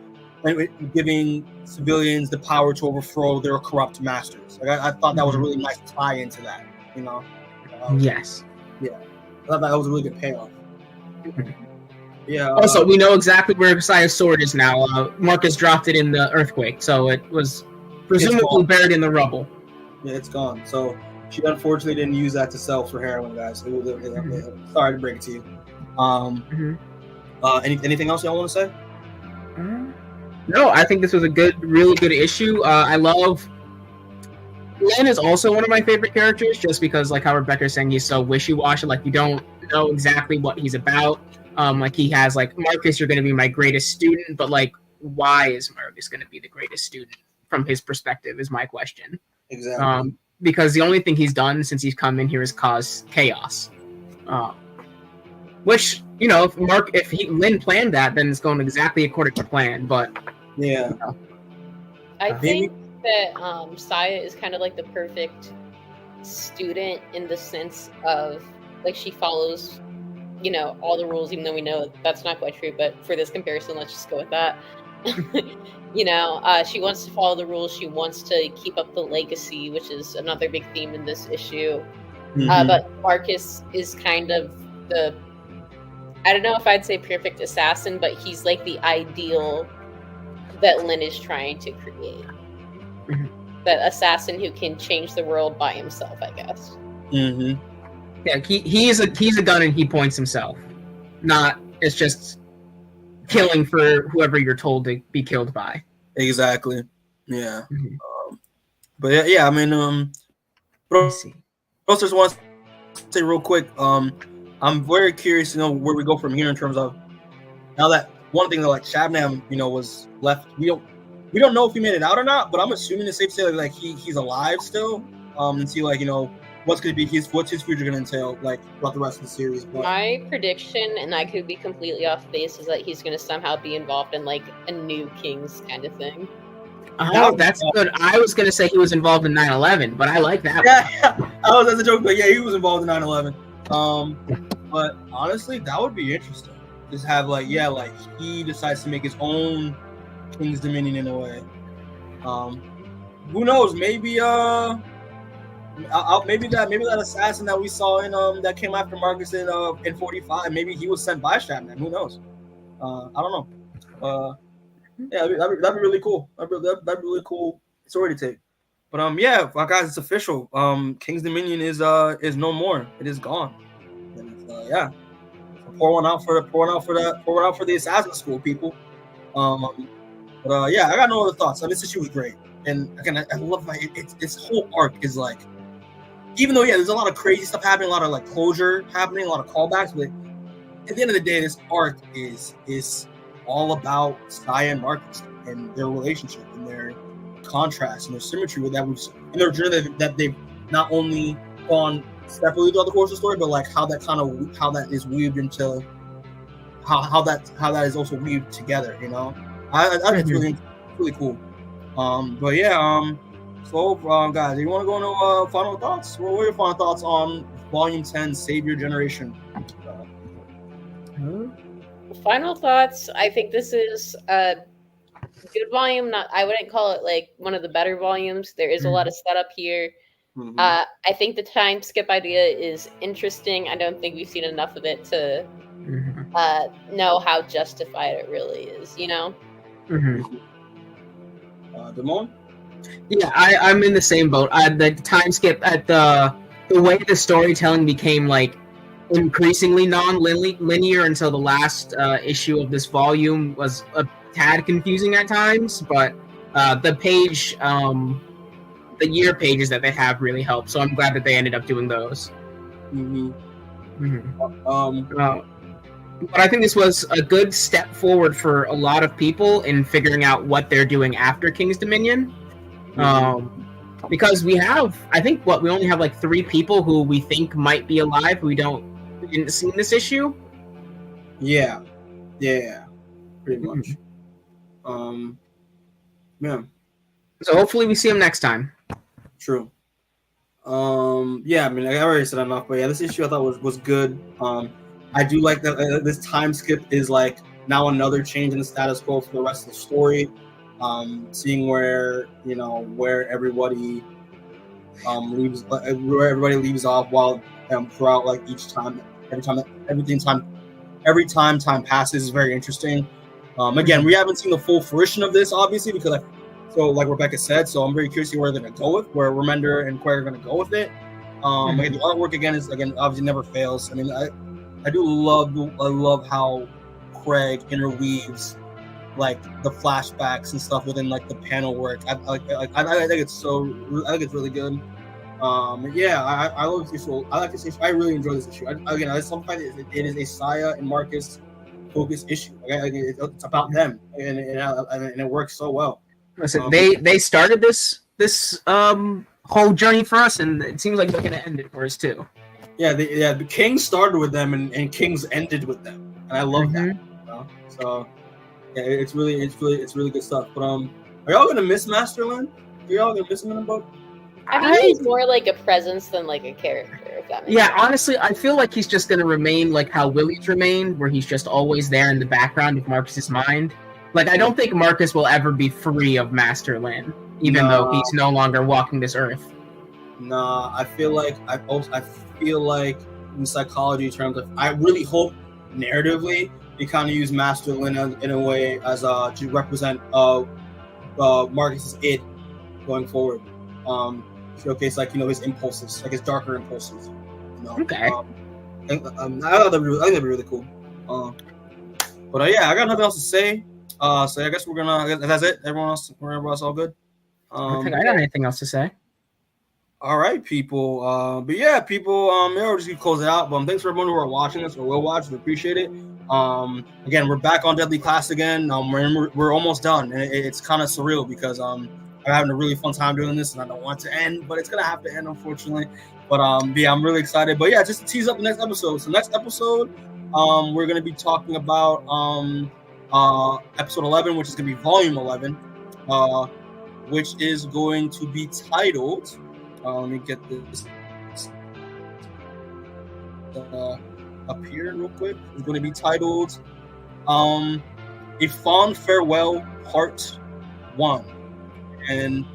giving civilians the power to overthrow their corrupt masters. Like I thought that was a really nice tie into that. You know. Yes. Yeah. I thought that was a really good payoff. Yeah. Also, we know exactly where Saya's sword is now. Marcus dropped it in the earthquake, so it was presumably buried in the rubble. Yeah, it's gone. So she unfortunately didn't use that to sell for heroin, guys. Sorry to break it to you. Anything else y'all want to say? No, I think this was a really good issue. I love. Lynn is also one of my favorite characters, just because, like how Rebecca's saying, he's so wishy-washy. Like, you don't know exactly what he's about. Like, he has, like, Marcus, you're going to be my greatest student, but, like, why is Marcus going to be the greatest student from his perspective is my question. Exactly. Because the only thing he's done since he's come in here is cause chaos. Which, you know, if Lynn planned that, then it's going exactly according to plan, but... Yeah. I think that Saya is kind of like the perfect student in the sense of, like, she follows, you know, all the rules, even though we know that's not quite true, but for this comparison, let's just go with that. You know, she wants to follow the rules, she wants to keep up the legacy, which is another big theme in this issue. But Marcus is kind of the, I don't know if I'd say perfect assassin, but he's like the ideal that Lynn is trying to create. That assassin who can change the world by himself, I guess. Yeah, he's a gun and he points himself. Not, it's just killing for whoever you're told to be killed by. Exactly. Yeah. But yeah, I mean, but also just want to say real quick, I'm very curious to know where we go from here in terms of now that one thing that like Shabnam, you know, was left. We don't know if he made it out or not, but I'm assuming it's safe to say like he's alive still. And see like, you know, what's his future gonna entail like throughout the rest of the series. But my prediction, and I could be completely off base, is that he's gonna somehow be involved in like a new Kings kind of thing. Oh, that's good. I was gonna say he was involved in 9/11, but I like that. Yeah, I was as a joke, but yeah, he was involved in 9/11. But honestly, that would be interesting. Just have like he decides to make his own King's Dominion in a way. Who knows? Maybe maybe that assassin that we saw in that came after Marcus in 45. Maybe he was sent by Shatman. Who knows? I don't know. Yeah, that'd be really cool. That'd be really cool story to take. But yeah, guys, it's official. King's Dominion is no more. It is gone. And yeah, pour one out for the assassin school people. But yeah, I got no other thoughts. This issue was great, and again, I love this whole arc is like, even though there's a lot of crazy stuff happening, a lot of like closure happening, a lot of callbacks, but at the end of the day, this arc is all about Saya and Marcus and their relationship and their contrast and their symmetry with that, in their journey that they've not only gone separately throughout the course of the story, but like how that is weaved into how that is also weaved together. You know, I think it's really cool. But yeah, so guys, you want to go into final thoughts? What were your final thoughts on Volume 10, Savior Generation? Final thoughts. I think this is a good volume. I wouldn't call it like one of the better volumes. There is a lot of setup here. I think the time skip idea is interesting. I don't think we've seen enough of it to know how justified it really is. You know. Demaon? Yeah, I'm in the same boat. The time skip at the way the storytelling became like increasingly non-linear until the last issue of this volume was a tad confusing at times, but the year pages that they have really help, so I'm glad that they ended up doing those. But I think this was a good step forward for a lot of people in figuring out what they're doing after King's Dominion. Because we only have like 3 people who we think might be alive who we didn't see in this issue. Yeah, pretty much. Yeah. So hopefully we see him next time. True. Yeah, I mean, I already said enough, but yeah, this issue I thought was good. I do like that this time skip is like now another change in the status quo for the rest of the story. Seeing where everybody leaves off while throughout like every time time passes is very interesting. Again, we haven't seen the full fruition of this, obviously, because like Rebecca said, so I'm very curious to see where they're going to go with, where Remender and Quay are going to go with it. Again, the artwork again obviously never fails. I mean, I love how Craig interweaves like the flashbacks and stuff within like the panel work. I think it's really good. I love this issue. I like this issue. I really enjoy this issue. It is a Saya and Marcus focused issue. It's about them, and it works so well. Listen, they started this whole journey for us, and it seems like they're going to end it for us too. The Kings started with them, and Kings ended with them, and I love that. You know? So yeah, it's really good stuff. But are y'all gonna miss Masterland? Are y'all gonna miss him in a book? I think he's more like a presence than like a character. If that makes sense. Honestly, I feel like he's just gonna remain like how Willie's remained, where he's just always there in the background of Marcus's mind. Like, I don't think Marcus will ever be free of Masterland, even though he's no longer walking this earth. Nah, I feel like in psychology terms, I really hope narratively they kind of use Masterland in a way as to represent Marcus's id going forward. Showcase his impulses, like his darker impulses. Okay. I think that'd be really cool. But I got nothing else to say. So I guess that's it. Everyone else all good? I don't think I got anything else to say. All right, people. But yeah, people. We're just gonna close it out. But thanks for everyone who are watching this or will watch. We appreciate it. Again, we're back on Deadly Class again. We're almost done, and it's kind of surreal because I'm having a really fun time doing this, and I don't want it to end, but it's gonna have to end, unfortunately. But I'm really excited. But yeah, just to tease up the next episode. So next episode, we're gonna be talking about episode 11, which is gonna be volume 11, which is going to be titled. Let me get this up here real quick. It's going to be titled A Fond Farewell Part 1. And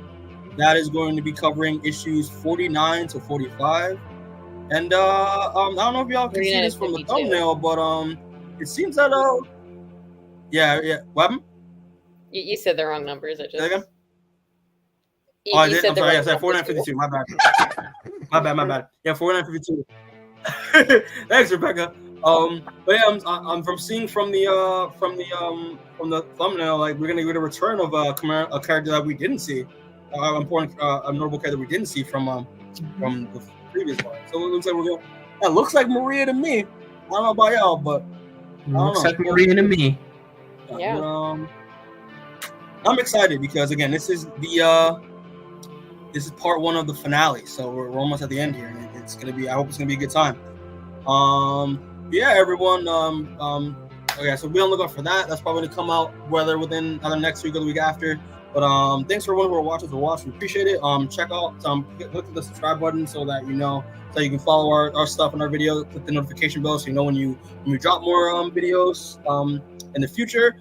that is going to be covering issues 49 to 45. And I don't know if y'all can see this from the thumbnail, but it seems that what happened? You said the wrong numbers. Again? I did. I'm sorry. I said 49.52. My bad. My bad. Yeah, 49.52. Thanks, Rebecca. But yeah, I'm from seeing from the thumbnail, like we're gonna get a return of a character that we didn't see, a notable character we didn't see from the previous one. So it looks like that looks like Maria to me. I don't know about y'all, but looks like Maria to me. Yeah. I'm excited because again, this is part 1 of the finale, so we're almost at the end here, and it's gonna be. I hope it's gonna be a good time. Yeah, everyone. Okay, so be on the lookout for that. That's probably gonna come out whether within either next week or the week after. But thanks for everyone who are watching. We appreciate it. Check out click the subscribe button so that so you can follow our stuff and our videos. Click the notification bell so you know when we drop more videos in the future.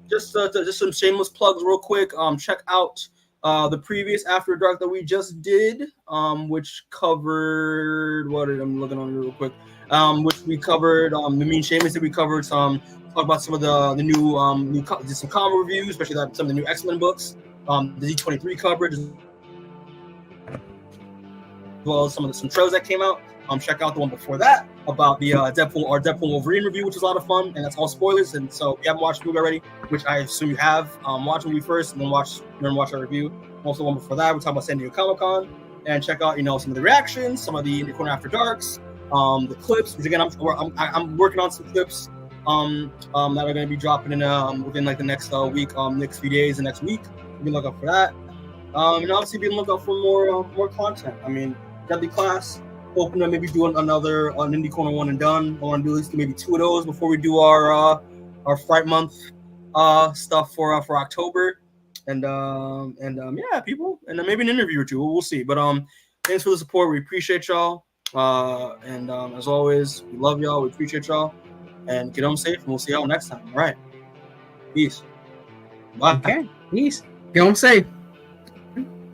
Just some shameless plugs real quick. Check out the previous After Dark that we just did, which covered I'm looking on real quick. Which we covered the Mean Shameless that we covered talk about some of the new did some comic reviews, especially some of the new X-Men books, the D23 coverage, as well as some trailers that came out. Check out the one before that about the Deadpool Wolverine review, which is a lot of fun, and that's all spoilers. And so if you haven't watched the movie already, which I assume you have, watch the movie first and then watch our review. Also, the one before that, we're talking about San Diego Comic-Con, and check out some of the reactions, some of the Corner After Darks, the clips. Which again, I'm working on some clips that are going to be dropping in within like the next week, next few days, and next week. Be looking out for that, and obviously be looking out for more content. I mean, Deadly Class. Hoping to maybe do another Indie Corner one and done. I want to do at least maybe 2 of those before we do our Fright Month stuff for October, and yeah, people, and then maybe an interview or two. We'll see. But thanks for the support. We appreciate y'all. And as always, we love y'all. We appreciate y'all. and get home safe. And we'll see y'all next time. All right. Peace. Bye. Okay. Peace. Go home safe.